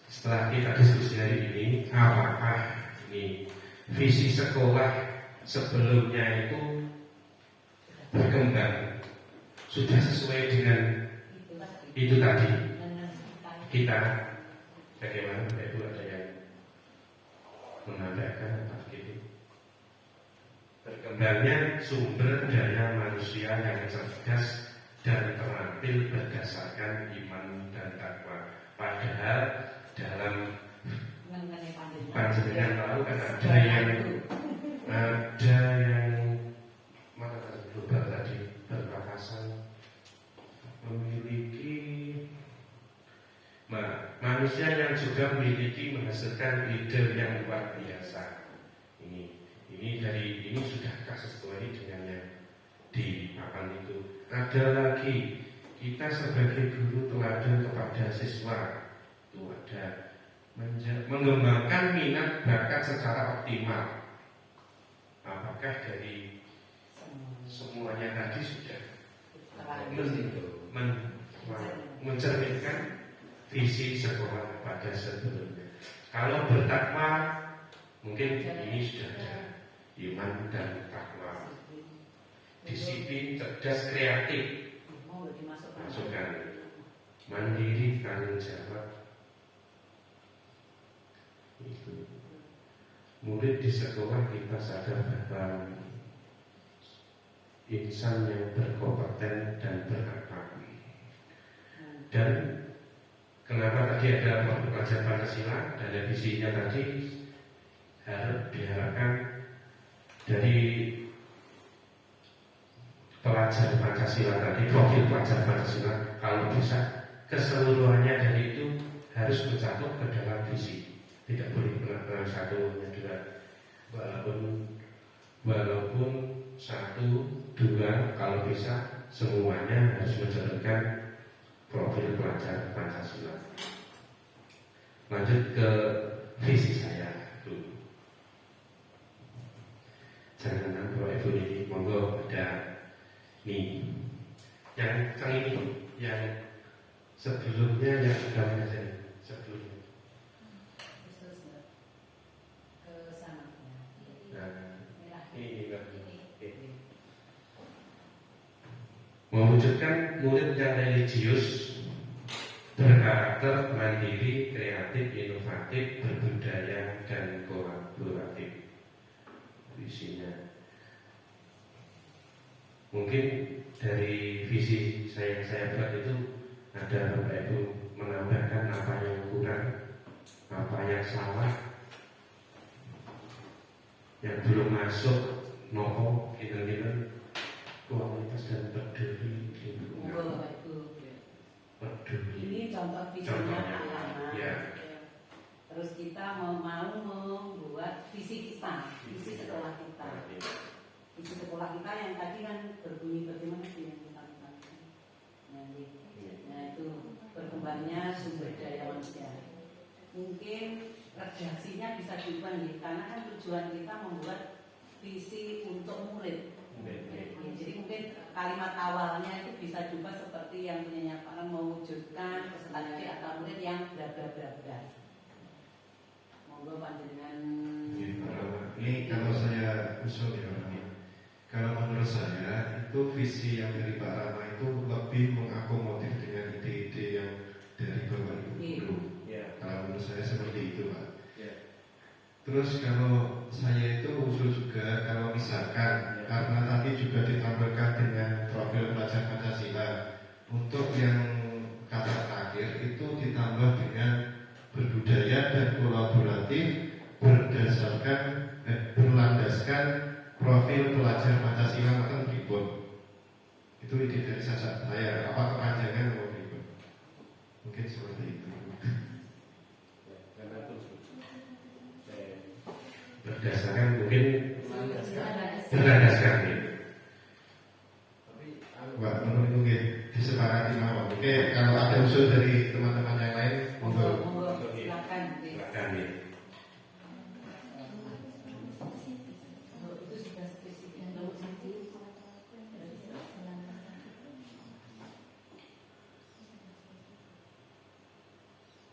Setelah kita diskusi hari ini, apakah ini visi sekolah sebelumnya itu berkembang, sudah sesuai dengan itu tadi? Kita bagaimana Bapak Ibu, ada yang menambahkan apa gitu? Berkembangnya sumber daya manusia yang cerdas dan terampil berdasarkan iman dan takwa. Padahal dalam panjenengan lalu kan ada yang mana global tadi berpapasan memiliki manusia yang juga memiliki menghasilkan ide yang luar biasa. Ini sudahkah sesuai dengan yang di papan itu? Ada lagi, kita sebagai guru teladan kepada siswa itu ada mengembangkan minat bakat secara optimal. Apakah dari semuanya tadi sudah mencerminkan visi sekolah pada sebelumnya? Kalau bertakwa, mungkin ini sudah ada iman dan takwa, disiplin, cerdas, kreatif, masukkan mandiri, tanggung jawab. Itu murid di sekolah kita sadar bahwa insan yang berkompeten dan berakhlak. Dan kenapa tadi ada pelajar Pancasila dan visinya tadi harus diharapkan dari pelajar Pancasila tadi, profil pelajar Pancasila kalau bisa keseluruhannya dari itu harus mencakup ke dalam visi. Tidak boleh benar-benar satu hanya dua, walaupun satu dua, kalau bisa semuanya harus mencerminkan profil pelajar Pancasila. Lanjut ke visi saya dulu. Jangan Bapak Ibu ini, monggo ada nih yang ini, yang sebelumnya yang sudah menjadi sebelumnya. Mewujudkan murid yang religius, berkarakter, mandiri, kreatif, inovatif, berbudaya, dan kolaboratif. Visinya mungkin dari visi yang saya buat itu ada Bapak Ibu menambahkan apa yang kurang, apa yang salah, yang belum masuk, nopo, gitu-gitu. Kualitas dan peduli lingkungan. Peduli. Ini contoh visinya Pak Lama. Ya. Terus kita mau membuat visi kita, visi sekolah kita. Visi sekolah kita yang tadi kan berbunyi bagaimana sih yang kita lakukan. Nah itu berkembangnya sumber daya manusia. Mungkin redaksinya bisa diubah nih, karena kan tujuan kita membuat visi untuk murid. Jadi mungkin kalimat awalnya itu bisa juga seperti yang menyatakan mewujudkan peserta didik atau murid yang bla bla bla bla. Monggo panjenengan. Ini kalau saya usul ya, kalau menurut saya itu visi yang dari Pak Rama itu lebih mengakomodir dengan ide-ide Terus kalau saya itu usul juga kalau misalkan karena tadi juga ditambahkan dengan profil pelajar Pancasila, untuk yang kata terakhir itu ditambah dengan berbudaya dan kolaboratif berlandaskan profil pelajar Pancasila makan berikut. Itu ide dari saya. Apa kepanjangan mau berikut? Mungkin seperti itu. Berdasarkan mungkin berlandaskan ya. Wah, mungkin disepakati mawon. Oke, kalau ada usul dari teman-teman yang lain, monggo. Silakan. Silakan ya. Itu sudah spesifik.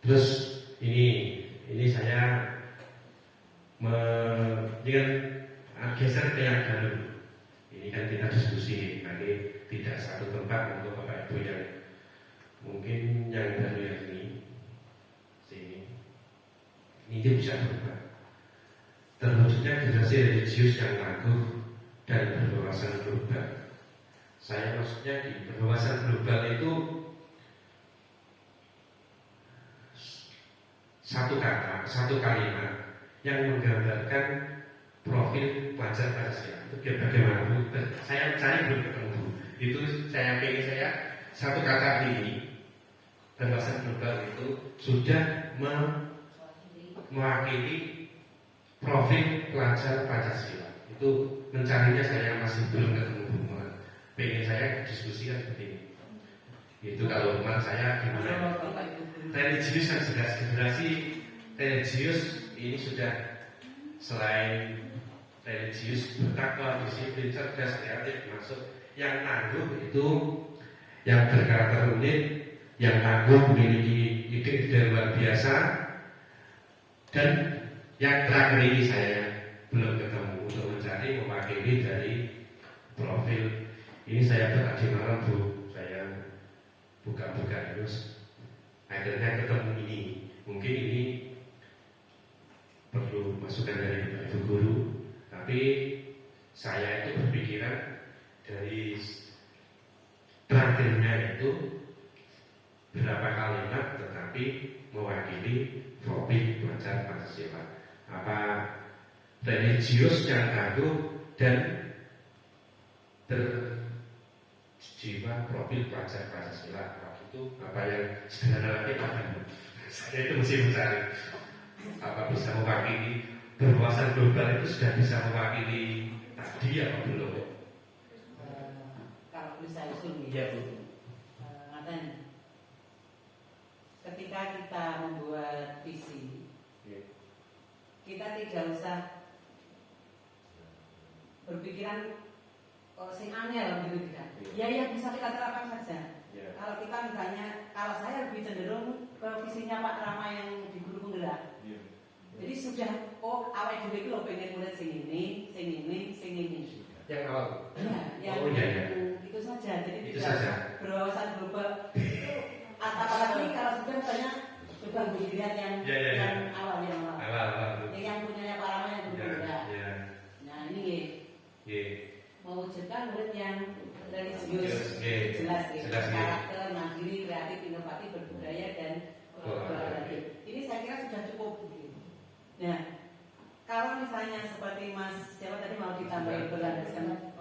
Terus ini saya ini kan geser ke yang dalam. Ini kan kita diskusi nanti tidak satu tempat untuk Bapak Ibu yang mungkin yang baru yang ini bisa berubah. Terwujudnya generasi religius yang tangguh dan berwawasan global. Saya maksudnya di berwawasan global itu satu kata, satu kalimat yang menggambarkan profil pelajar Pancasila. Itu bagaimana? Saya belum ketemu. Itu saya pengen satu kata ini berwawasan global itu sudah mewakili profil pelajar Pancasila. Itu mencarinya saya masih belum ketemu. Pengen saya diskusikan seperti ini. Itu kalau teman saya gimana? Religius yang jelas generasi religius ini sudah selain religius bertakwa, disiplin, cerdas, kreatif masuk yang tangguh itu yang berkarakter unik, yang tangguh memiliki ide luar biasa, dan yang terakhir ini saya belum ketemu untuk mencari mewakili dari profil ini. Saya tadi malam saya buka-buka terus akhirnya ketemu ini. Mungkin ini perlu masukan dari Ibu Guru, tapi saya itu berpikiran dari terakhirnya itu berapa kalimat tetapi mewakili profil pelajar Pancasila. Apa religius yang tangguh dan berjiwa profil pelajar Pancasila. Itu apa yang sederhana lagi apa? Saya itu mesti mencari apa bisa mewakili berwawasan global itu sudah bisa mewakili tadi apa belum? Kalau bisa usul Iya Bu. Ketika kita membuat visi, kita tidak usah berpikiran sing angel gitu kan. Ya yang bisa kita terapkan saja. Kalau kita misalnya, kalau saya lebih cenderung ke visinya Pak Rama yang di Guru Penggerak. Jadi sudah, awal dulu itu lo pengen mulai sing ini. Yang awal. Ya, itu saja. Jadi itu tidak saja. berwawasan global. Apalagi kalau sudah misalnya coba dilihat yang awal. Yang punyanya Pak Rama yang Guru Penggerak. Nah ini mewujudkan murid yang religius, jelas karakter, mandiri, kreatif, inovatif, berbudaya dan kolaboratif. Ini saya kira sudah cukup. Nah, kalau misalnya seperti Mas siapa tadi mau ditambahin berlandaskan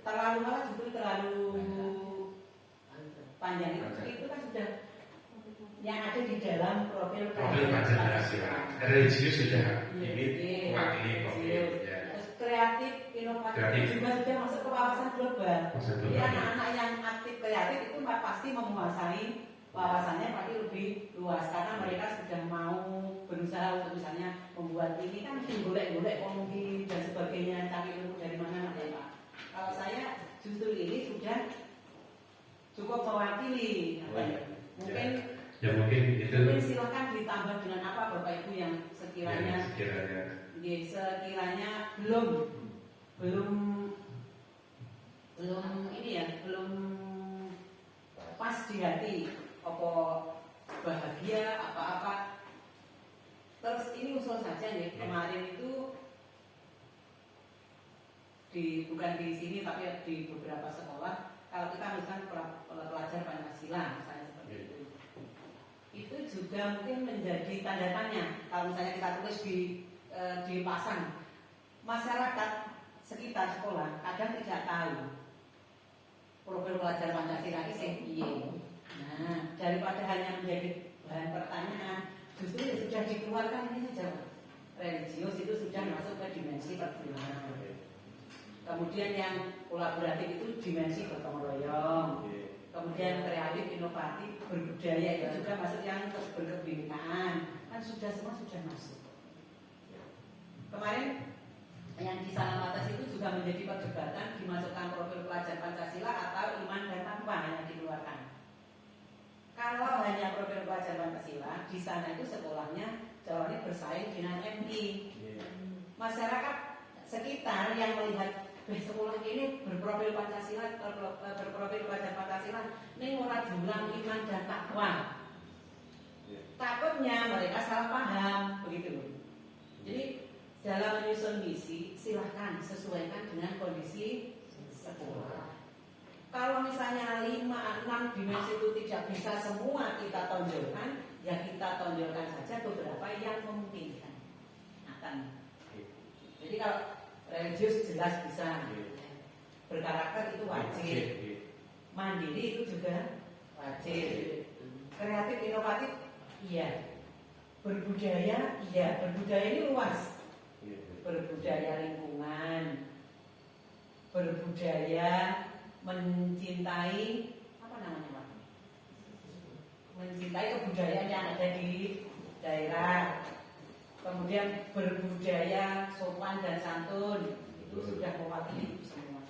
terlalu malah justru terlalu panjang itu kan sudah yang ada di dalam profil Pancasila. Religius sudah ini mewakili profil. Terus kreatif, inovatif juga sudah masuk ke wawasan global. Jadi anak-anak yang aktif kreatif itu pasti menguasai wawasannya pasti lebih luas karena mereka sudah mau berusaha untuk misalnya membuat ini kan golek-golek komodi dan sebagainya, cari ilmu dari mana ya Pak. Kalau saya justru ini sudah cukup mewakili mungkin silakan ditambah dengan apa Bapak Ibu yang sekiranya belum pas di hati apa bahagia apa-apa Terus ini usul saja nih, kemarin itu bukan di sini tapi di beberapa sekolah, kalau kita misalkan pelajar Pancasila misalnya seperti itu juga mungkin menjadi tanda tanya. Kalau misalnya kita tulis dipasang, masyarakat sekitar sekolah kadang tidak tahu profil pelajar Pancasila ini. Nah, daripada hanya menjadi bahan pertanyaan, justru sudah dikeluarkan ini saja. Religius itu sudah masuk ke dimensi perguruan. Kemudian yang kolaboratif itu dimensi gotong royong. Kemudian kreatif, inovatif, berbudaya itu juga masuk yang berkebinekaan. Kan sudah semua sudah masuk. Kemarin yang di Salam Atas itu juga menjadi perdebatan dimasukkan profil pelajar Pancasila atau iman dan takwa yang dikeluarkan. Kalau hanya profil pelajar Pancasila, di sana itu sekolahnya jawabannya bersaing dengan MI. Masyarakat sekitar yang melihat sekolah ini berprofil Pancasila, berprofil pelajar Pancasila, ini ora diulang iman dan takwa. Takutnya mereka salah paham, begitu. Jadi dalam menyusun misi, silahkan sesuaikan dengan kondisi sekolah. Kalau misalnya 5, 6 dimensi itu tidak bisa semua kita tonjolkan, ya kita tonjolkan saja beberapa yang memungkinkan. Jadi kalau religius jelas bisa, berkarakter itu wajib, mandiri itu juga wajib, kreatif inovatif iya, berbudaya iya, berbudaya ini luas, berbudaya lingkungan, berbudaya mencintai apa namanya Pak? Mencintai kebudayaan yang ada di daerah. Kemudian berbudaya sopan dan santun itu sudah mewakili itu semua.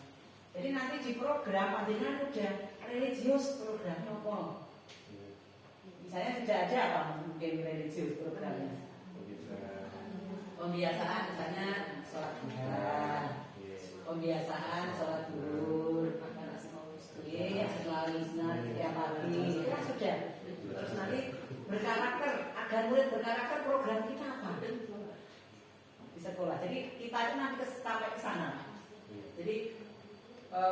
Jadi nanti di program panjenengan udah religius programnya apa? Misalnya sudah ada apa mungkin religius programnya? Pembiasaan misalnya sholat duha, pembiasaan sholat duhur, selalu setiap pagi itu kan sudah. Terus nanti berkarakter, agar murid berkarakter, program kita apa di sekolah. Jadi kita itu nanti sampai ke sana. Jadi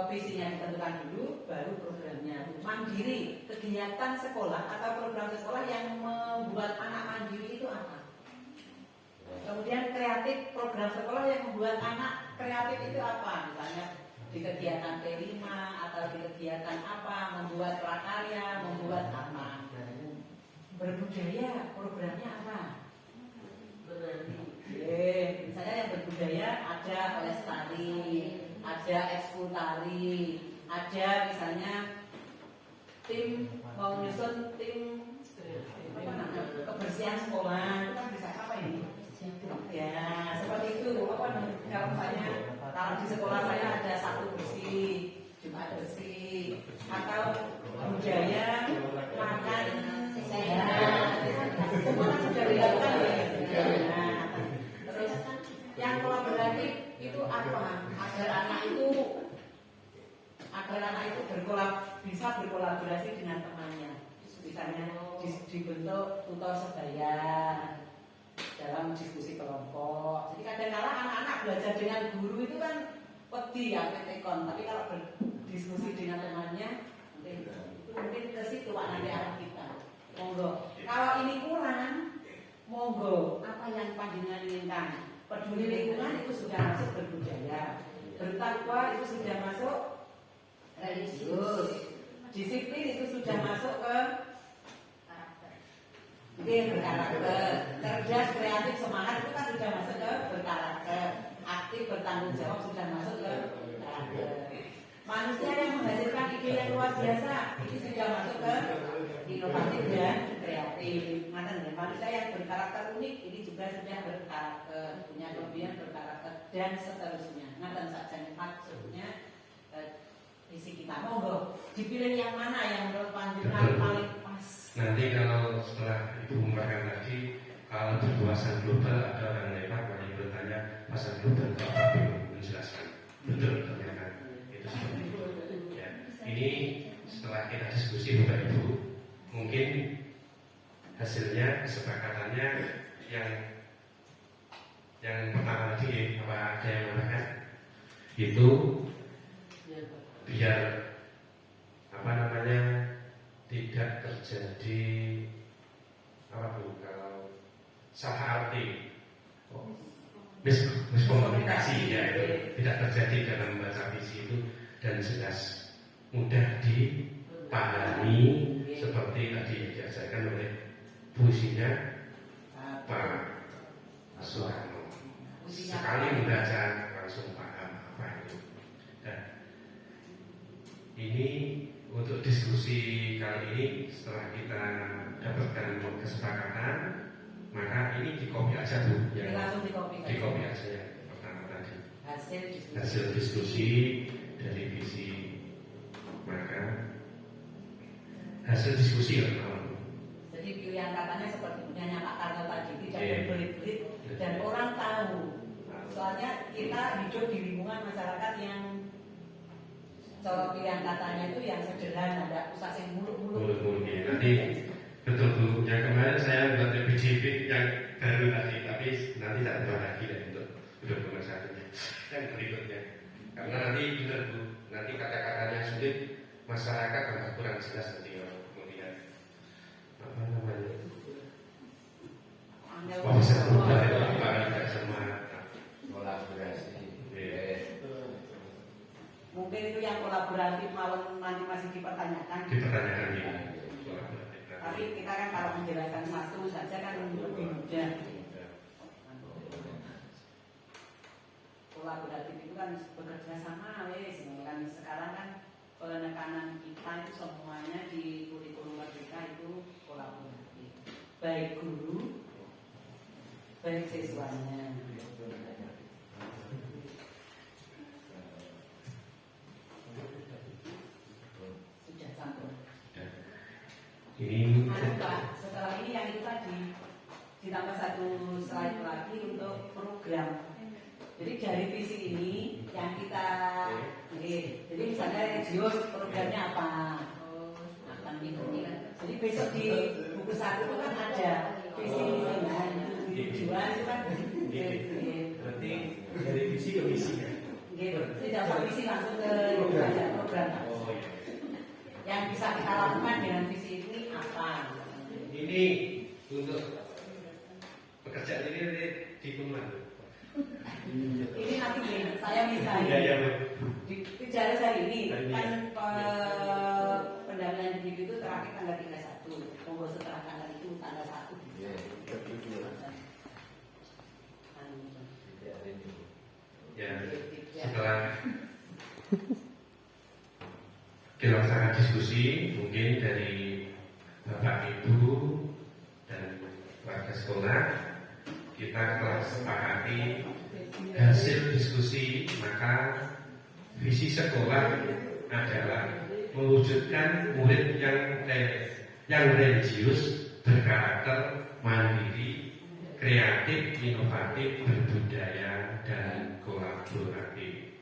visinya ditentukan dulu, baru programnya. Mandiri, kegiatan sekolah atau program sekolah yang membuat anak mandiri itu apa? Kemudian kreatif, program sekolah yang membuat anak kreatif itu apa? Misalnya di kegiatan P5 atau di kegiatan apa, membuat prakarya, membuat apa. Berbudaya, programnya apa? Misalnya yang berbudaya ada lestari, ada ekskul tari, ada misalnya tim mau nyusun tim apa namanya kebersihan sekolah, itu kan bisa apa ini? Ya seperti itu. Apa kalau misalnya kalau di sekolah saya ada satu bersih, Jumat bersih, atau budaya makan sehat, semua kan sudah dilakukan ya. Terus yang kolaboratif itu apa? Agar anak itu bisa berkolaborasi dengan temannya. Misalnya dibentuk tutor sebaya dalam diskusi kelompok. Jadi kadang-kadang anak-anak belajar dengan guru itu kan pedih ya, petekon. Tapi kalau berdiskusi dengan temannya, itu mungkin ke situ nanti arah kita. Monggo. Kalau ini kurang, monggo. Apa yang panjenengan inginkan? Peduli lingkungan itu sudah masuk berbudaya. Bertakwa itu sudah masuk religius. Disiplin itu sudah masuk ke berkarakter. Cerdas, kreatif, semangat itu kan sudah masuk ke berkarakter. Aktif, bertanggung jawab sudah masuk ke karakter. Manusia yang menghasilkan ide yang luar biasa itu sudah masuk ke inovatif dan kreatif. Manusia yang berkarakter unik ini juga sudah berkarakter, punya kelebihan berkarakter dan seterusnya. Saja maksudnya visi kita. Monggo dipilih yang mana yang menurut panjenengan paling pas. Nanti kalau setelah Ibu mengatakan tadi, kalau berkuasa global ada orang hebat yang bertanya pasar global itu apa, Ibu menjelaskan. Betul ternyata itu seperti itu. Ya. Ini setelah kita diskusi Bapak Ibu, mungkin hasilnya kesepakatannya yang yang pertama tadi apa ada yang mengatakan itu biar apa namanya tidak terjadi apa tuh kalau salah arti miskomunikasi ya itu tidak terjadi dalam membaca visi itu dan jelas mudah dipahami seperti tadi diajarkan oleh puisinya Pak Soekarno. Sekali membaca langsung paham apa itu. Dan ini untuk diskusi kali ini setelah kita dapatkan kesepakatan, maka ini dikopi aja Bu. Ya. Langsung dikopi. Dikopi aja ya pertama tadi. Hasil diskusi dari visi, maka hasil diskusi ya. Jadi pilihan katanya seperti punyanya Pak Karno tadi, tidak berbelit-belit dan orang tahu. Soalnya kita hidup di lingkungan masyarakat yang cara pilihan katanya itu yang sederhana, tidak usah sing muluk-muluk. Ya. Nanti betul Bu, yang kemarin saya buat BJP yang baru tadi, tapi nanti tak buat lagi ya untuk satunya yang berikutnya. Karena nanti benar Bu, nanti kata-katanya sulit, masyarakat akan kurang jelas nanti kemudian apa namanya? Oh, bisa berubah itu apa tidak semua kolaborasi. Mungkin itu yang kolaboratif malam nanti masih dipertanyakan. Ya. Tapi kita kan kalau menjelaskan satu saja kan lebih mudah. Kolaboratif itu kan bekerja sama, kan sekarang kan penekanan kita itu semuanya di kurikulum merdeka itu kolaboratif. Baik guru, baik siswanya. Sudah sampai. Ini Pak, setelah ini yang itu tadi ditambah satu slide lagi untuk program. Jadi dari visi ini yang kita, jadi misalnya Regios programnya apa? Jadi besok di buku 1 itu kan ada visi dengan tujuan itu kan. berarti dari visi ke misi ya? Gitu. Tidak usah visi langsung ke program. Oh iya. Yang bisa kita lakukan dengan visi ini apa? Ini untuk pekerjaan ini dihitungan. Ini nanti nih, saya misalnya di kejadian hari ini kan pendampingan individu itu terakhir tanggal 31. Monggo setelah tanggal itu tanggal 1. Ya, setelah dilaksanakan diskusi mungkin dari Bapak Ibu dan warga sekolah, kita telah sepakati hasil diskusi, maka visi sekolah adalah mewujudkan murid yang religius, berkarakter, mandiri, kreatif, inovatif, berbudaya, dan kolaboratif.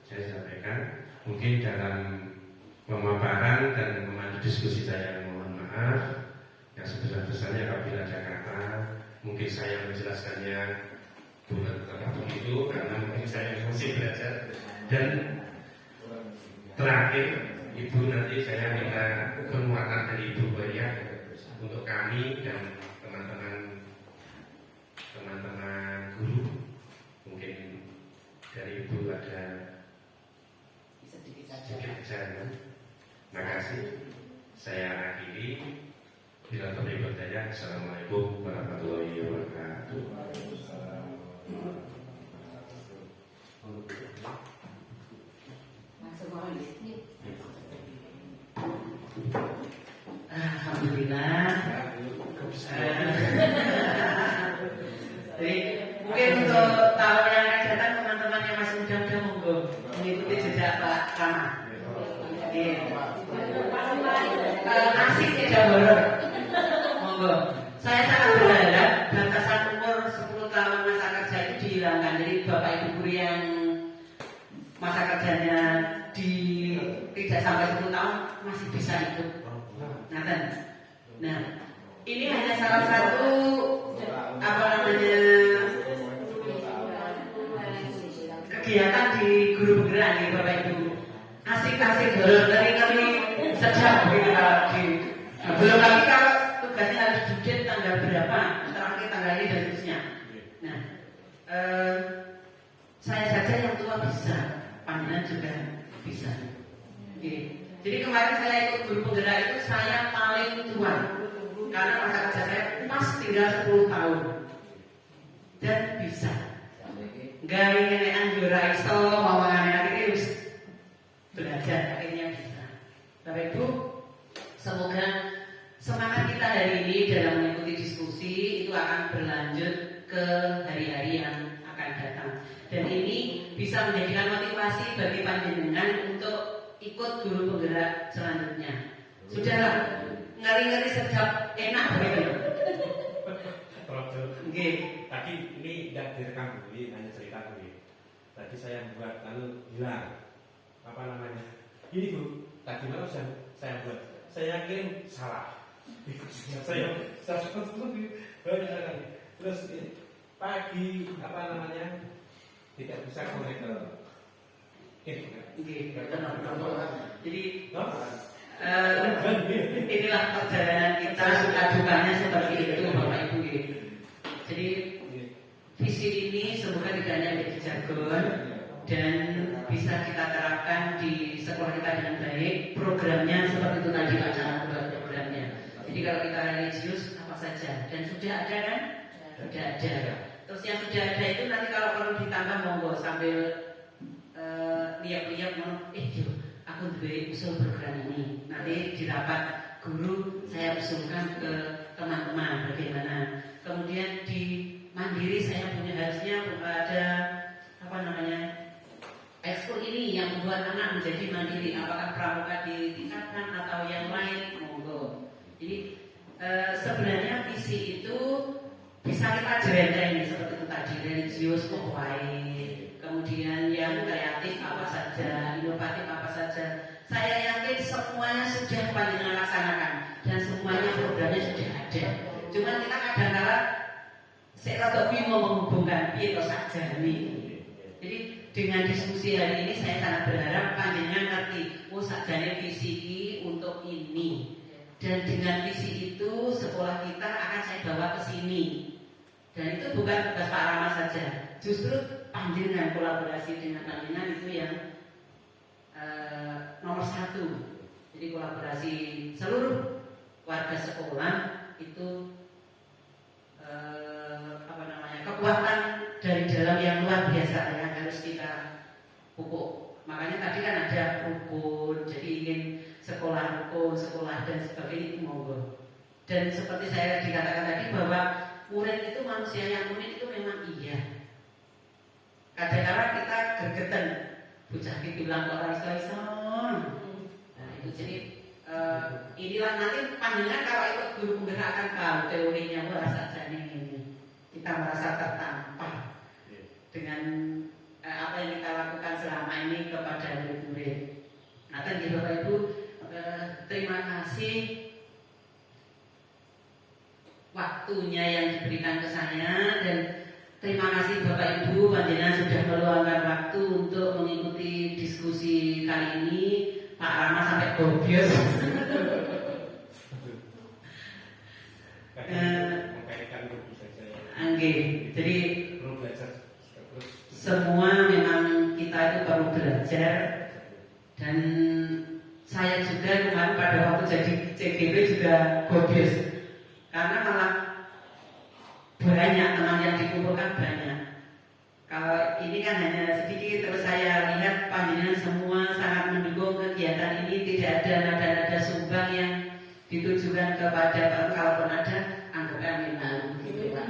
Saya sampaikan mungkin dalam pemaparan dan memandu diskusi saya, mohon maaf yang sebesar-besarnya apabila ada kata mungkin saya menjelaskannya bukan begitu karena mungkin saya masih belajar. Dan terakhir Ibu, nanti saya minta penguatan dari Ibu Maria untuk kami dan teman-teman guru. Mungkin dari Ibu ada sedikit saja. Terima kasih. Saya akhiri. Bila terlibat daya. Assalamualaikum warahmatullahi wabarakatuh. Alhamdulillah. Jadi mungkin untuk tahun yang akan datang teman-teman yang masih muda-muda monggo mengikuti jejak Pak Kama. Asik ya Jaboro. Monggo. Saya sangat berharap batasan umur 10 tahun masa kerja itu dihilangkan. Jadi Bapak Ibu guru yang masa kerjanya tidak sampai 10 tahun masih bisa ikut. Nah, ini hanya salah satu kegiatan di guru penggerak nih Bapak Ibu. Asik-asik ngeri-ngeri sejak begitu kalau di belum lagi kalau tugasnya harus due tanggal berapa, terakhir tanggal ini dan seterusnya. Nah, saya saja yang tua bisa, panjenengan juga bisa. Oke. Jadi kemarin saya ikut guru penggerak itu saya paling tua karena masa kerja saya pas tinggal 10 tahun dan bisa. Gak ingin anjur iso mau akhirnya harus belajar akhirnya bisa. Bapak Ibu, semoga semangat kita hari ini dalam mengikuti diskusi itu akan berlanjut ke hari-hari yang akan datang. Dan ini bisa menjadikan motivasi bagi panjenengan untuk ikut guru penggerak selanjutnya. Sudahlah, ngeri-ngeri sedap enak begitu. Oke. Tadi ini tidak direkam dulu, hanya cerita dulu. Tadi saya buat lalu hilang. Apa namanya? Ini Bu, tadi malam saya buat. Saya yakin salah. saya terus pagi apa namanya? Tidak bisa connect Jadi inilah perjalanan kita, suka dukanya seperti itu Bapak Ibu. Jadi visi ini semoga tidak hanya menjadi jargon dan bisa kita terapkan di sekolah kita dengan baik. Programnya seperti itu tadi Pak, programnya. Jadi kalau kita religius apa saja dan sudah ada kan? Sudah ada. Terus yang sudah ada itu nanti kalau perlu ditambah monggo sambil lihat-lihat aku beri usul program ini. Nanti di rapat guru saya usulkan ke teman-teman bagaimana. Kemudian di mandiri saya punya harusnya ada apa namanya ekskul ini yang membuat anak menjadi mandiri. Apakah pramuka ditingkatkan atau yang lain monggo. Jadi sebenarnya visi itu bisa kita jerenteng seperti itu tadi, religius kemudian yang kreatif apa saja, inovatif apa saja. Saya yakin semuanya sudah panjenengan laksanakan dan semuanya programnya sudah ada. Cuma kita kadang-kadang saya rada bingung menghubungkan itu saja nih. Jadi dengan diskusi hari ini saya sangat berharap panjenengan ngerti, sajane visi ini untuk ini. Dan dengan visi itu sekolah kita akan saya bawa ke sini. Dan itu bukan tugas Pak Rama saja. Justru panjenengan kolaborasi dengan panjenengan itu yang nomor 1. Jadi kolaborasi seluruh warga sekolah itu kekuatan dari dalam yang luar biasa yang harus kita pupuk. Makanya tadi kan ada rukun, jadi ingin sekolah rukun, sekolah dan sebagainya itu monggo. Dan seperti saya dikatakan tadi bahwa murid itu manusia yang unik itu memang iya. Kadang-kadang kita gergeten, bocah iki bilang orang iso-ison. Nah itu jadi inilah nanti panjenengan kalau ikut guru penggerak akan tahu teorinya merasa jadi ini. Kita merasa tertampar dengan apa yang kita lakukan selama ini kepada murid-murid. Nah, tadi Bapak Ibu, terima kasih waktunya yang diberikan ke saya dan terima kasih Bapak Ibu panjenengan sudah meluangkan waktu untuk mengikuti diskusi kali ini. Pak Rama sampai gobios. Jadi semua memang kita itu perlu belajar dan saya juga kemarin pada waktu jadi CGP juga gobios karena malah banyak teman yang dikumpulkan banyak. Kalau ini kan hanya sedikit, terus saya lihat panjenengan semua sangat mendukung kegiatan ini, tidak ada nada-nada sumbang yang ditujukan kepada kalaupun ada anggap amin gitu Pak.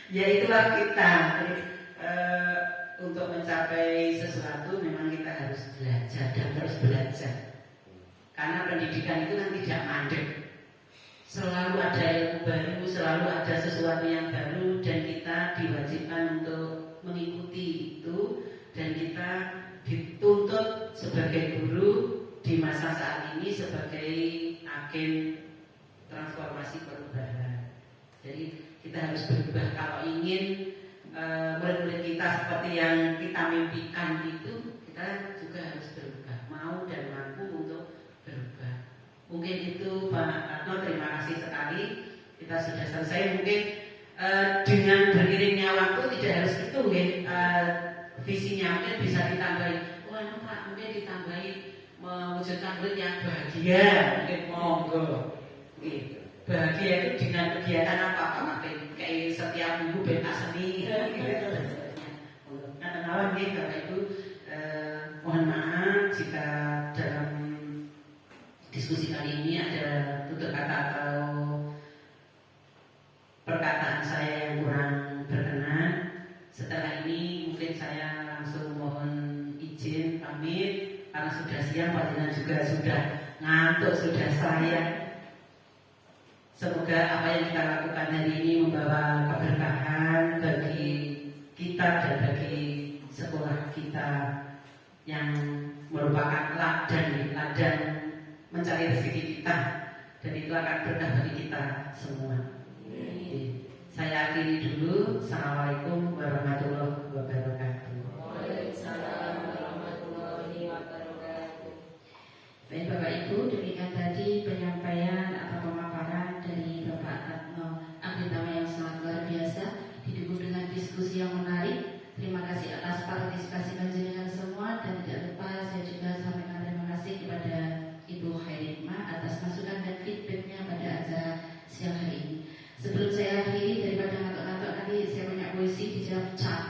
Ya itulah kita. Untuk mencapai sesuatu memang kita harus belajar dan terus belajar. Karena pendidikan itu kan tidak mandek. Selalu ada ilmu baru, selalu ada sesuatu yang baru dan kita diwajibkan untuk mengikuti itu dan kita dituntut sebagai guru di masa saat ini sebagai agen transformasi perubahan. Jadi kita harus berubah kalau ingin murid-murid kita seperti yang kita mimpikan itu, kita juga harus berubah, mau dan mampu untuk berubah. Mungkin itu Pak Atno, terima kasih sekali. Kita sudah selesai. Mungkin dengan beriringnya waktu tidak harus itu, mungkin visinya mungkin bisa ditambahi. Wah, Pak, mungkin ditambahi mewujudkan murid yang bahagia, mungkin monggo. Gitu. Bahagia itu dengan kegiatan apa? Mungkin kayak setiap minggu pentas seni. Nah, kenalan nih Bapak Ibu, mohon maaf jika dalam diskusi kali ini ada tutur kata atau perkataan saya yang kurang berkenan. Setelah ini mungkin saya langsung mohon izin pamit karena sudah siang, Pak juga sudah ngantuk, sudah saya. Semoga apa yang kita lakukan hari ini membawa keberkahan bagi kita dan bagi sekolah kita yang merupakan ladang mencari rezeki kita, dan itu akan berkah bagi kita semua. Saya akhiri dulu. Assalamualaikum warahmatullahi wabarakatuh. Waalaikumsalam warahmatullahi wabarakatuh. Baik Bapak Ibu, demikian tadi penyampaian atau pemaparan dari Bapak Atno Agritama yang sangat luar biasa, didukung dengan diskusi yang menarik. Terima kasih atas partisipasi panjenengan semua, dan tidak lupa saya juga sampaikan terima kasih kepada Ibu Khairikmah atas masukan dan feedbacknya pada acara siang hari ini. Sebelum saya akhiri, daripada ngantuk-ngantuk nanti saya banyak puisi dijawab cap